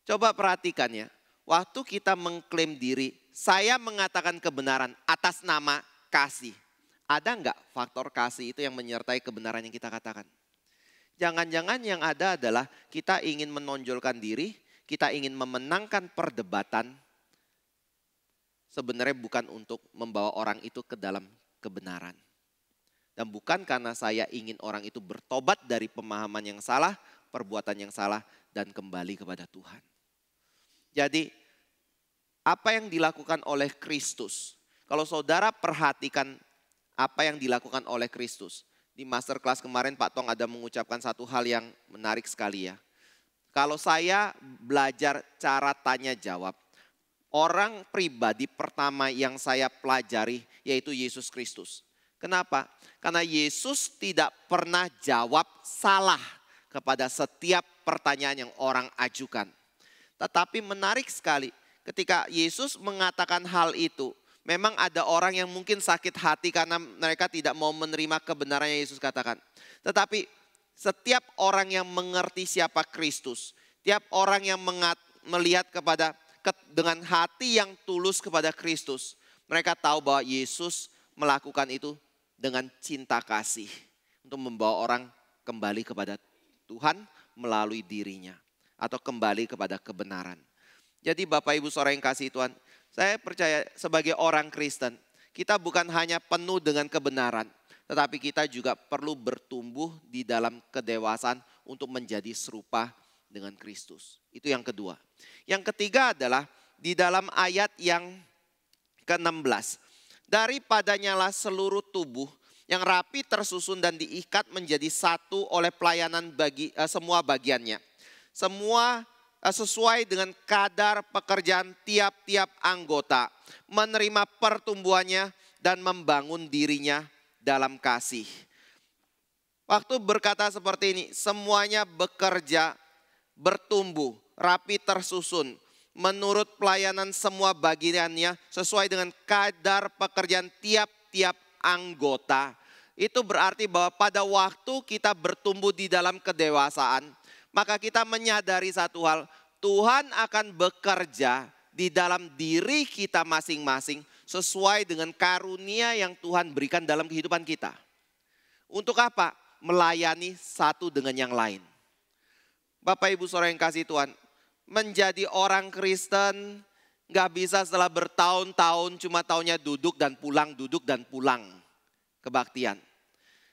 Coba perhatikan ya. Waktu kita mengklaim diri, saya mengatakan kebenaran atas nama kasih. Ada enggak faktor kasih itu yang menyertai kebenaran yang kita katakan? Jangan-jangan yang ada adalah kita ingin menonjolkan diri, kita ingin memenangkan perdebatan. Sebenarnya bukan untuk membawa orang itu ke dalam kebenaran. Dan bukan karena saya ingin orang itu bertobat dari pemahaman yang salah, perbuatan yang salah, dan kembali kepada Tuhan. Jadi apa yang dilakukan oleh Kristus, kalau saudara perhatikan apa yang dilakukan oleh Kristus. Di masterclass kemarin Pak Tong ada mengucapkan satu hal yang menarik sekali ya. Kalau saya belajar cara tanya jawab, orang pribadi pertama yang saya pelajari yaitu Yesus Kristus. Kenapa? Karena Yesus tidak pernah jawab salah kepada setiap pertanyaan yang orang ajukan. Tetapi menarik sekali ketika Yesus mengatakan hal itu. Memang ada orang yang mungkin sakit hati karena mereka tidak mau menerima kebenaran yang Yesus katakan. Tetapi setiap orang yang mengerti siapa Kristus. Setiap orang yang melihat dengan hati yang tulus kepada Kristus. Mereka tahu bahwa Yesus melakukan itu dengan cinta kasih untuk membawa orang kembali kepada Tuhan melalui dirinya atau kembali kepada kebenaran. Jadi Bapak Ibu Saudara yang kasih Tuhan, saya percaya sebagai orang Kristen, kita bukan hanya penuh dengan kebenaran, tetapi kita juga perlu bertumbuh di dalam kedewasaan untuk menjadi serupa dengan Kristus. Itu yang kedua. Yang ketiga adalah di dalam ayat yang ke-16. Daripadanya seluruh tubuh yang rapi tersusun dan diikat menjadi satu oleh pelayanan bagi semua bagiannya. Semua sesuai dengan kadar pekerjaan tiap-tiap anggota. Menerima pertumbuhannya dan membangun dirinya dalam kasih. Waktu berkata seperti ini, semuanya bekerja, bertumbuh, rapi tersusun. Menurut pelayanan semua bagiannya sesuai dengan kadar pekerjaan tiap-tiap anggota. Itu berarti bahwa pada waktu kita bertumbuh di dalam kedewasaan, maka kita menyadari satu hal, Tuhan akan bekerja di dalam diri kita masing-masing sesuai dengan karunia yang Tuhan berikan dalam kehidupan kita. Untuk apa? Melayani satu dengan yang lain. Bapak Ibu Saudara yang kasih Tuhan, menjadi orang Kristen Nggak bisa setelah bertahun-tahun cuma taunya duduk dan pulang kebaktian.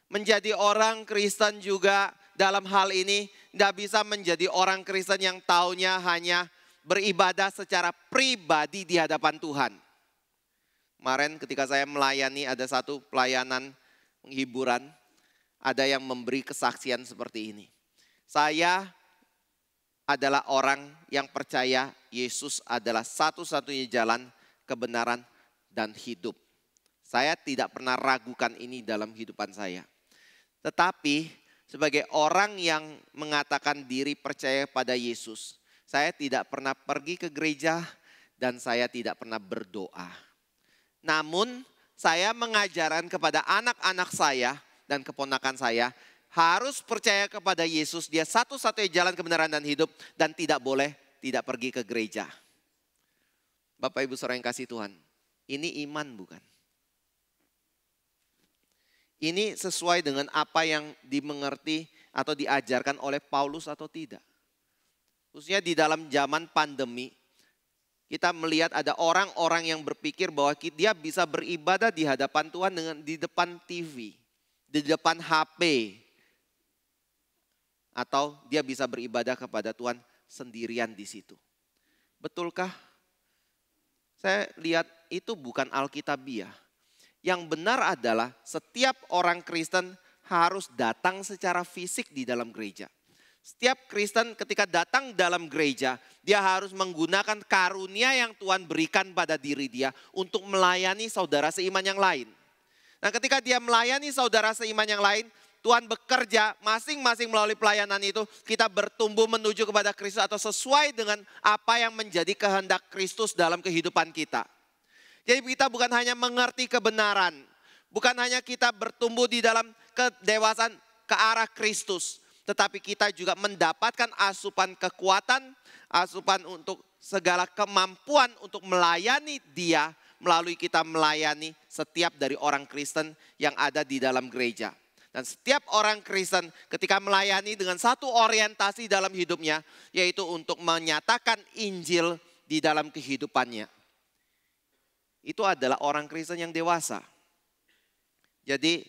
Menjadi orang Kristen juga dalam hal ini nggak bisa menjadi orang Kristen yang taunya hanya beribadah secara pribadi di hadapan Tuhan. Kemarin ketika saya melayani ada satu pelayanan penghiburan, ada yang memberi kesaksian seperti ini. Saya adalah orang yang percaya Yesus adalah satu-satunya jalan, kebenaran, dan hidup. Saya tidak pernah ragukan ini dalam kehidupan saya. Tetapi sebagai orang yang mengatakan diri percaya pada Yesus, saya tidak pernah pergi ke gereja dan saya tidak pernah berdoa. Namun saya mengajarkan kepada anak-anak saya dan keponakan saya harus percaya kepada Yesus. Dia satu-satunya jalan kebenaran dan hidup dan tidak boleh tidak pergi ke gereja. Bapak Ibu saudara yang kasih Tuhan, ini iman bukan? Ini sesuai dengan apa yang dimengerti atau diajarkan oleh Paulus atau tidak? Khususnya di dalam zaman pandemi, kita melihat ada orang-orang yang berpikir bahwa dia bisa beribadah di hadapan Tuhan dengan di depan TV, di depan HP. Atau dia bisa beribadah kepada Tuhan sendirian di situ. Betulkah? Saya lihat itu bukan Alkitabiah. Yang benar adalah setiap orang Kristen harus datang secara fisik di dalam gereja. Setiap Kristen ketika datang dalam gereja, dia harus menggunakan karunia yang Tuhan berikan pada diri dia untuk melayani saudara seiman yang lain. Nah, ketika dia melayani saudara seiman yang lain, Tuhan bekerja masing-masing melalui pelayanan itu, kita bertumbuh menuju kepada Kristus atau sesuai dengan apa yang menjadi kehendak Kristus dalam kehidupan kita. Jadi kita bukan hanya mengerti kebenaran, bukan hanya kita bertumbuh di dalam kedewasaan ke arah Kristus, tetapi kita juga mendapatkan asupan kekuatan, asupan untuk segala kemampuan untuk melayani Dia melalui kita melayani setiap dari orang Kristen yang ada di dalam gereja. Dan setiap orang Kristen ketika melayani dengan satu orientasi dalam hidupnya, yaitu untuk menyatakan Injil di dalam kehidupannya. Itu adalah orang Kristen yang dewasa. Jadi,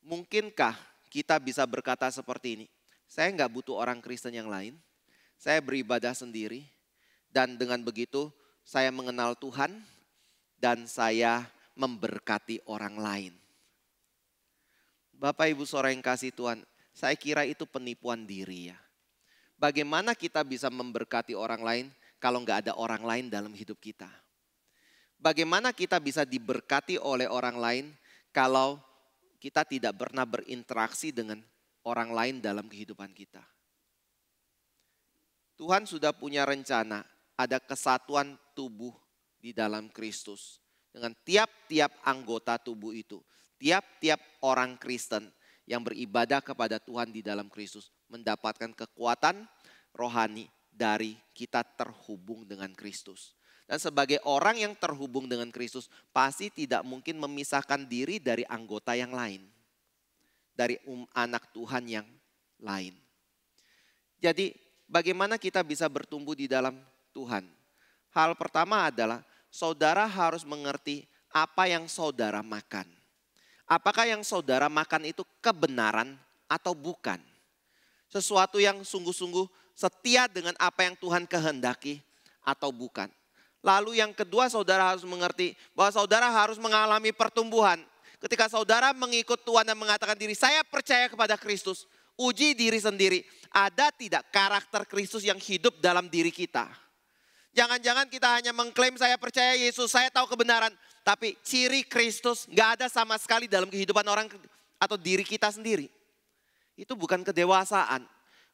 mungkinkah kita bisa berkata seperti ini? Saya nggak butuh orang Kristen yang lain. Saya beribadah sendiri. Dan dengan begitu saya mengenal Tuhan dan saya memberkati orang lain. Bapak Ibu saudara yang kasih Tuhan, saya kira itu penipuan diri ya. Bagaimana kita bisa memberkati orang lain kalau nggak ada orang lain dalam hidup kita? Bagaimana kita bisa diberkati oleh orang lain kalau kita tidak pernah berinteraksi dengan orang lain dalam kehidupan kita? Tuhan sudah punya rencana, ada kesatuan tubuh di dalam Kristus. Dengan tiap-tiap anggota tubuh itu, tiap-tiap orang Kristen yang beribadah kepada Tuhan di dalam Kristus mendapatkan kekuatan rohani dari kita terhubung dengan Kristus. Dan sebagai orang yang terhubung dengan Kristus pasti tidak mungkin memisahkan diri dari anggota yang lain. Dari anak Tuhan yang lain. Jadi bagaimana kita bisa bertumbuh di dalam Tuhan? Hal pertama adalah saudara harus mengerti apa yang saudara makan. Apakah yang saudara makan itu kebenaran atau bukan? Sesuatu yang sungguh-sungguh setia dengan apa yang Tuhan kehendaki atau bukan. Lalu yang kedua saudara harus mengerti bahwa saudara harus mengalami pertumbuhan. Ketika saudara mengikut Tuhan dan mengatakan diri saya percaya kepada Kristus. Uji diri sendiri. Ada tidak karakter Kristus yang hidup dalam diri kita? Jangan-jangan kita hanya mengklaim saya percaya Yesus, saya tahu kebenaran. Tapi ciri Kristus gak ada sama sekali dalam kehidupan orang atau diri kita sendiri. Itu bukan kedewasaan.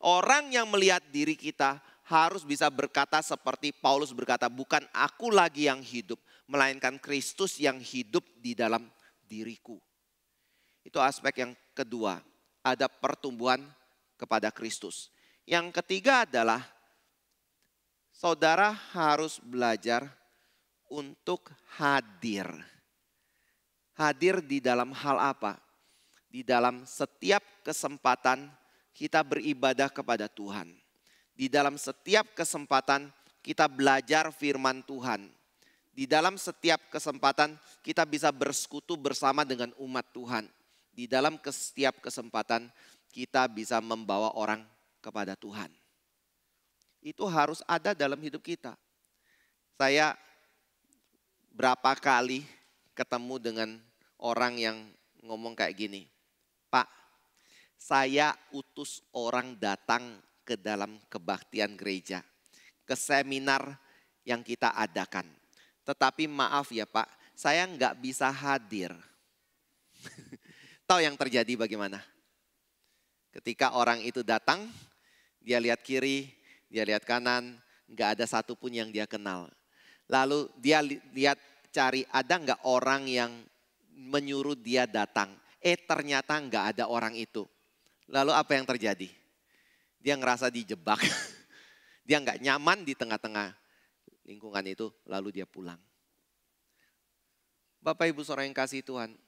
Orang yang melihat diri kita harus bisa berkata seperti Paulus berkata, bukan aku lagi yang hidup, melainkan Kristus yang hidup di dalam diriku. Itu aspek yang kedua, ada pertumbuhan kepada Kristus. Yang ketiga adalah saudara harus belajar untuk hadir. Hadir di dalam hal apa? Di dalam setiap kesempatan kita beribadah kepada Tuhan. Di dalam setiap kesempatan kita belajar firman Tuhan. Di dalam setiap kesempatan kita bisa bersekutu bersama dengan umat Tuhan. Di dalam setiap kesempatan kita bisa membawa orang kepada Tuhan. Itu harus ada dalam hidup kita. Saya berapa kali ketemu dengan orang yang ngomong kayak gini, Pak, saya utus orang datang ke dalam kebaktian gereja, ke seminar yang kita adakan. Tetapi maaf ya Pak, saya nggak bisa hadir. Tahu yang terjadi bagaimana? Ketika orang itu datang, dia lihat kiri, dia lihat kanan, nggak ada satupun yang dia kenal. Lalu dia lihat cari ada nggak orang yang menyuruh dia datang. Ternyata nggak ada orang itu. Lalu apa yang terjadi? Dia ngerasa dijebak. Dia nggak nyaman di tengah-tengah lingkungan itu, lalu dia pulang. Bapak Ibu Saudara yang kasih Tuhan,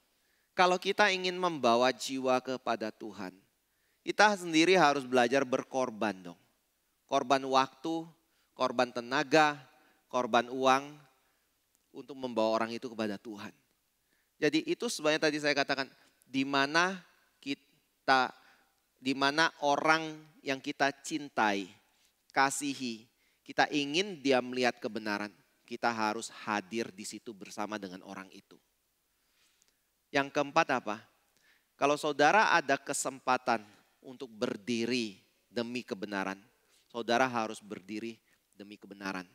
kalau kita ingin membawa jiwa kepada Tuhan, kita sendiri harus belajar berkorban dong. Korban waktu, korban tenaga, korban uang untuk membawa orang itu kepada Tuhan. Jadi itu sebenarnya tadi saya katakan, di mana orang yang kita cintai, kasihi, kita ingin dia melihat kebenaran, kita harus hadir di situ bersama dengan orang itu. Yang keempat apa? Kalau saudara ada kesempatan untuk berdiri demi kebenaran, saudara harus berdiri demi kebenaran.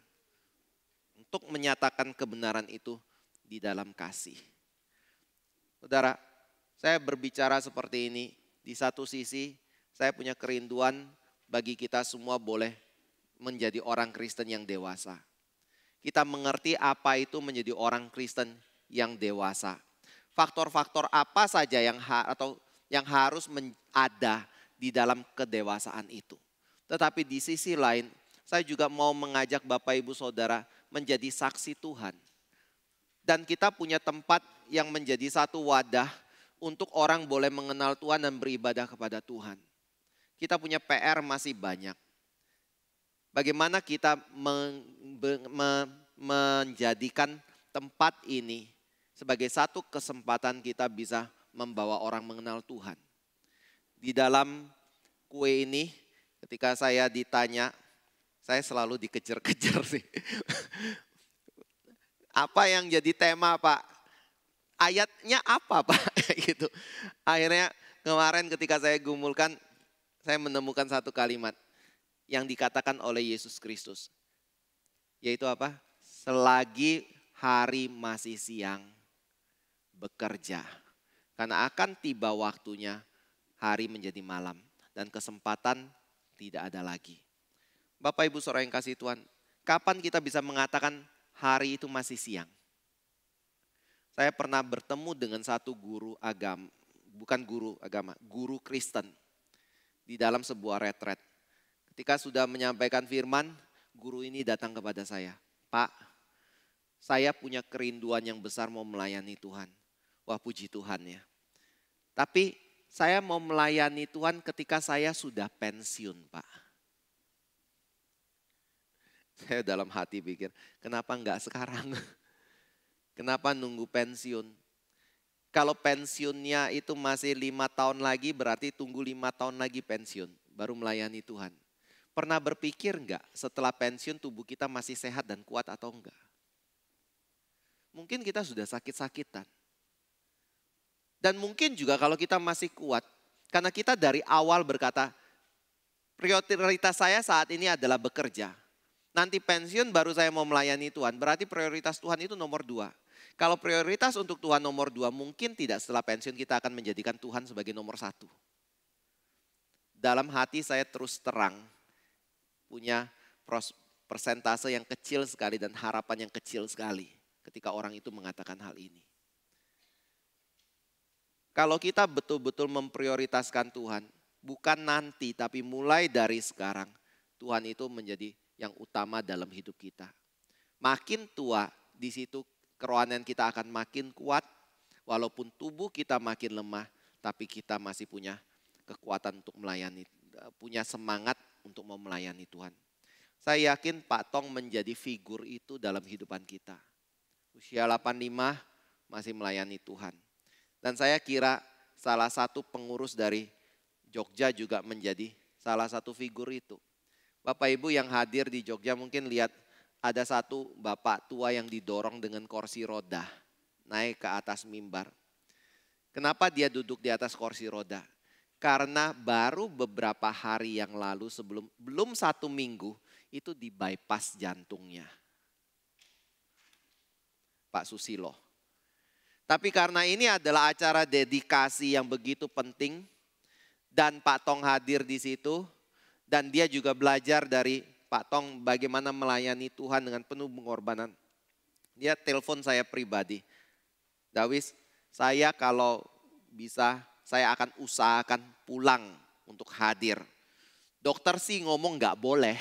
Untuk menyatakan kebenaran itu di dalam kasih. Saudara, saya berbicara seperti ini, di satu sisi saya punya kerinduan bagi kita semua boleh menjadi orang Kristen yang dewasa. Kita mengerti apa itu menjadi orang Kristen yang dewasa. Faktor-faktor apa saja yang harus ada di dalam kedewasaan itu. Tetapi di sisi lain, saya juga mau mengajak Bapak Ibu Saudara menjadi saksi Tuhan. Dan kita punya tempat yang menjadi satu wadah untuk orang boleh mengenal Tuhan dan beribadah kepada Tuhan. Kita punya PR masih banyak. Bagaimana kita menjadikan tempat ini sebagai satu kesempatan kita bisa membawa orang mengenal Tuhan. Di dalam kue ini ketika saya ditanya, saya selalu dikejar-kejar sih. Apa yang jadi tema Pak? Ayatnya apa Pak? Gitu. Akhirnya kemarin ketika saya gumulkan, saya menemukan satu kalimat yang dikatakan oleh Yesus Kristus. Yaitu apa? Selagi hari masih siang, bekerja. Karena akan tiba waktunya hari menjadi malam dan kesempatan tidak ada lagi. Bapak Ibu Saudara yang kasih Tuhan, kapan kita bisa mengatakan hari itu masih siang? Saya pernah bertemu dengan satu guru agama, bukan guru agama, guru Kristen di dalam sebuah retret. Ketika sudah menyampaikan firman, guru ini datang kepada saya. Pak, saya punya kerinduan yang besar mau melayani Tuhan. Wah puji Tuhan ya. Tapi saya mau melayani Tuhan ketika saya sudah pensiun Pak. Saya dalam hati pikir, kenapa enggak sekarang? Kenapa nunggu pensiun? Kalau pensiunnya itu masih 5 tahun lagi, berarti tunggu 5 tahun lagi pensiun. Baru melayani Tuhan. Pernah berpikir enggak setelah pensiun tubuh kita masih sehat dan kuat atau enggak? Mungkin kita sudah sakit-sakitan. Dan mungkin juga kalau kita masih kuat, karena kita dari awal berkata, prioritas saya saat ini adalah bekerja. Nanti pensiun baru saya mau melayani Tuhan, berarti prioritas Tuhan itu nomor 2. Kalau prioritas untuk Tuhan nomor 2, mungkin tidak setelah pensiun kita akan menjadikan Tuhan sebagai nomor 1. Dalam hati saya terus terang, punya persentase yang kecil sekali dan harapan yang kecil sekali ketika orang itu mengatakan hal ini. Kalau kita betul-betul memprioritaskan Tuhan, bukan nanti tapi mulai dari sekarang, Tuhan itu menjadi yang utama dalam hidup kita. Makin tua, di situ kerohanian kita akan makin kuat, walaupun tubuh kita makin lemah, tapi kita masih punya kekuatan untuk melayani, punya semangat untuk mau melayani Tuhan. Saya yakin Pak Tong menjadi figur itu dalam kehidupan kita. Usia 85 masih melayani Tuhan. Dan saya kira salah satu pengurus dari Jogja juga menjadi salah satu figur itu. Bapak Ibu yang hadir di Jogja mungkin lihat ada satu bapak tua yang didorong dengan kursi roda naik ke atas mimbar. Kenapa dia duduk di atas kursi roda? Karena baru beberapa hari yang lalu belum 1 minggu itu di bypass jantungnya. Pak Susilo. Tapi karena ini adalah acara dedikasi yang begitu penting dan Pak Tong hadir di situ dan dia juga belajar dari Pak Tong bagaimana melayani Tuhan dengan penuh pengorbanan. Dia telepon saya pribadi. Dawis, saya kalau bisa saya akan usahakan pulang untuk hadir. Dokter sih ngomong nggak boleh.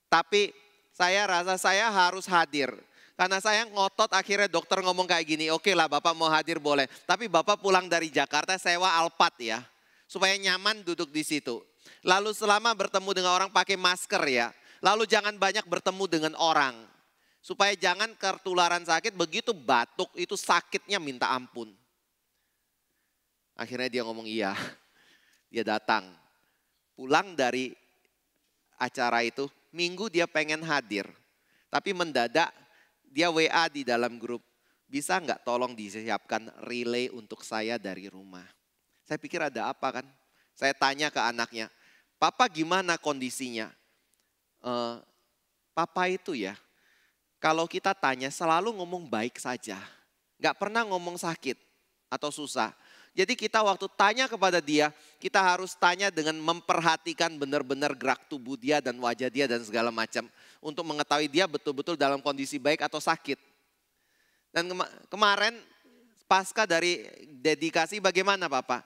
Tapi saya rasa saya harus hadir. Karena saya ngotot akhirnya dokter ngomong kayak gini. Oke lah Bapak mau hadir boleh. Tapi Bapak pulang dari Jakarta sewa Alphard ya. Supaya nyaman duduk di situ. Lalu selama bertemu dengan orang pakai masker ya. Lalu jangan banyak bertemu dengan orang. Supaya jangan ketularan sakit. Begitu batuk itu sakitnya minta ampun. Akhirnya dia ngomong iya, dia datang. Pulang dari acara itu, Minggu dia pengen hadir. Tapi mendadak dia WA di dalam grup. Bisa nggak tolong disiapkan relay untuk saya dari rumah. Saya pikir ada apa kan. Saya tanya ke anaknya, Papa gimana kondisinya? Papa itu ya, kalau kita tanya selalu ngomong baik saja. Nggak pernah ngomong sakit atau susah. Jadi kita waktu tanya kepada dia, kita harus tanya dengan memperhatikan benar-benar gerak tubuh dia dan wajah dia dan segala macam. Untuk mengetahui dia betul-betul dalam kondisi baik atau sakit. Dan kemarin pasca dari dedikasi bagaimana Bapak?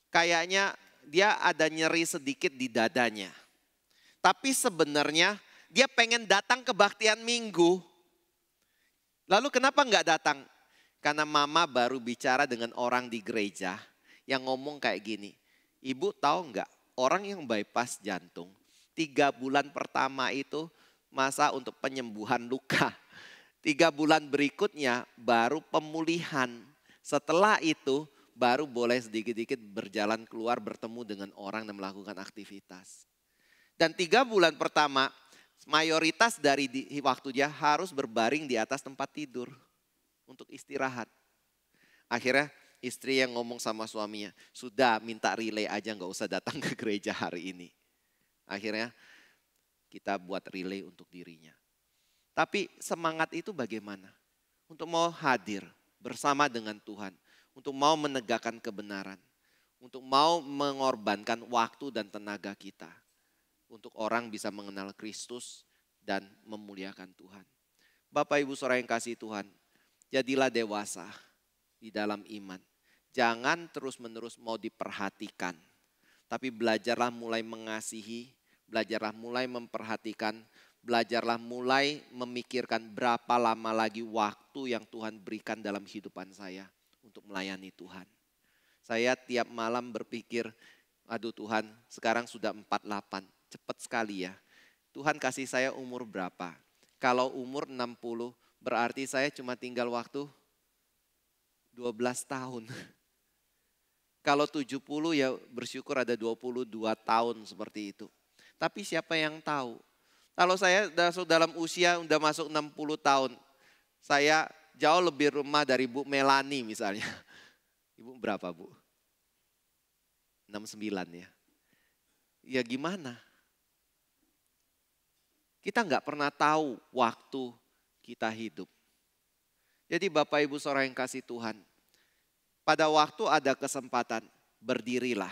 Kayaknya dia ada nyeri sedikit di dadanya. Tapi sebenarnya dia pengen datang kebaktian Minggu. Lalu kenapa enggak datang? Karena mama baru bicara dengan orang di gereja yang ngomong kayak gini. Ibu tahu enggak orang yang bypass jantung 3 bulan pertama itu masa untuk penyembuhan luka. 3 bulan berikutnya baru pemulihan. Setelah itu baru boleh sedikit-sedikit berjalan keluar bertemu dengan orang dan melakukan aktivitas. Dan 3 bulan pertama mayoritas dari waktunya harus berbaring di atas tempat tidur. Untuk istirahat. Akhirnya istri yang ngomong sama suaminya, sudah minta relay aja nggak usah datang ke gereja hari ini. Akhirnya kita buat relay untuk dirinya. Tapi semangat itu bagaimana? Untuk mau hadir bersama dengan Tuhan. Untuk mau menegakkan kebenaran. Untuk mau mengorbankan waktu dan tenaga kita. Untuk orang bisa mengenal Kristus dan memuliakan Tuhan. Bapak Ibu Saudara yang kasih Tuhan. Jadilah dewasa di dalam iman. Jangan terus-menerus mau diperhatikan. Tapi belajarlah mulai mengasihi, belajarlah mulai memperhatikan, belajarlah mulai memikirkan berapa lama lagi waktu yang Tuhan berikan dalam kehidupan saya untuk melayani Tuhan. Saya tiap malam berpikir, aduh Tuhan sekarang sudah 48, cepat sekali ya. Tuhan kasih saya umur berapa? Kalau umur 60, berarti saya cuma tinggal waktu 12 tahun. Kalau 70 ya bersyukur ada 22 tahun seperti itu. Tapi siapa yang tahu? Kalau saya masuk dalam usia udah masuk 60 tahun. Saya jauh lebih remah dari Bu Melani misalnya. Ibu berapa Bu? 69 ya. Ya gimana? Kita nggak pernah tahu waktu kita hidup. Jadi Bapak Ibu Saudara yang kasih Tuhan, pada waktu ada kesempatan berdirilah,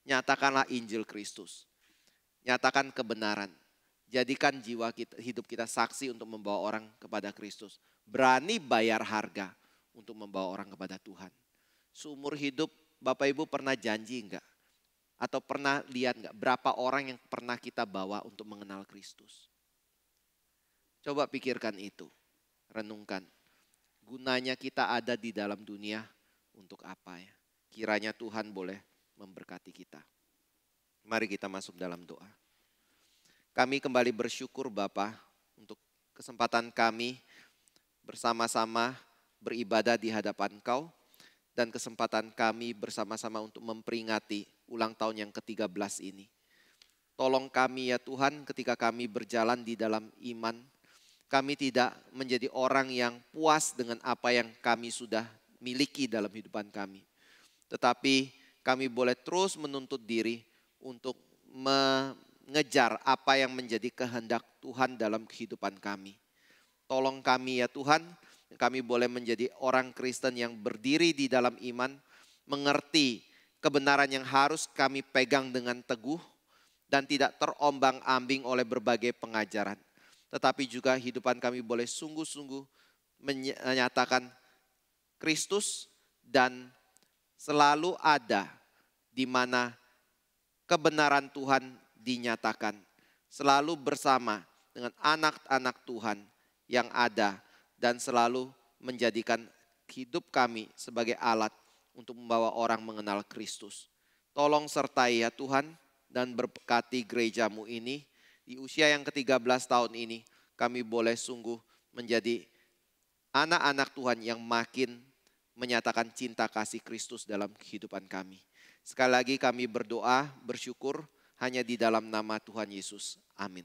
nyatakanlah Injil Kristus, nyatakan kebenaran, jadikan jiwa kita, hidup kita saksi untuk membawa orang kepada Kristus, berani bayar harga untuk membawa orang kepada Tuhan. Seumur hidup Bapak Ibu pernah janji enggak? Atau pernah lihat enggak berapa orang yang pernah kita bawa untuk mengenal Kristus? Coba pikirkan itu, renungkan. Gunanya kita ada di dalam dunia untuk apa ya? Kiranya Tuhan boleh memberkati kita. Mari kita masuk dalam doa. Kami kembali bersyukur Bapa untuk kesempatan kami bersama-sama beribadah di hadapan Engkau dan kesempatan kami bersama-sama untuk memperingati ulang tahun yang ke-13 ini. Tolong kami ya Tuhan ketika kami berjalan di dalam iman, kami tidak menjadi orang yang puas dengan apa yang kami sudah miliki dalam hidupan kami. Tetapi kami boleh terus menuntut diri untuk mengejar apa yang menjadi kehendak Tuhan dalam kehidupan kami. Tolong kami ya Tuhan, kami boleh menjadi orang Kristen yang berdiri di dalam iman, mengerti kebenaran yang harus kami pegang dengan teguh dan tidak terombang-ambing oleh berbagai pengajaran. Tetapi juga hidupan kami boleh sungguh-sungguh menyatakan Kristus dan selalu ada di mana kebenaran Tuhan dinyatakan. Selalu bersama dengan anak-anak Tuhan yang ada dan selalu menjadikan hidup kami sebagai alat untuk membawa orang mengenal Kristus. Tolong sertai ya Tuhan dan berkati gerejamu ini. Di usia yang ke-13 tahun ini kami boleh sungguh menjadi anak-anak Tuhan yang makin menyatakan cinta kasih Kristus dalam kehidupan kami. Sekali lagi kami berdoa, bersyukur hanya di dalam nama Tuhan Yesus. Amin.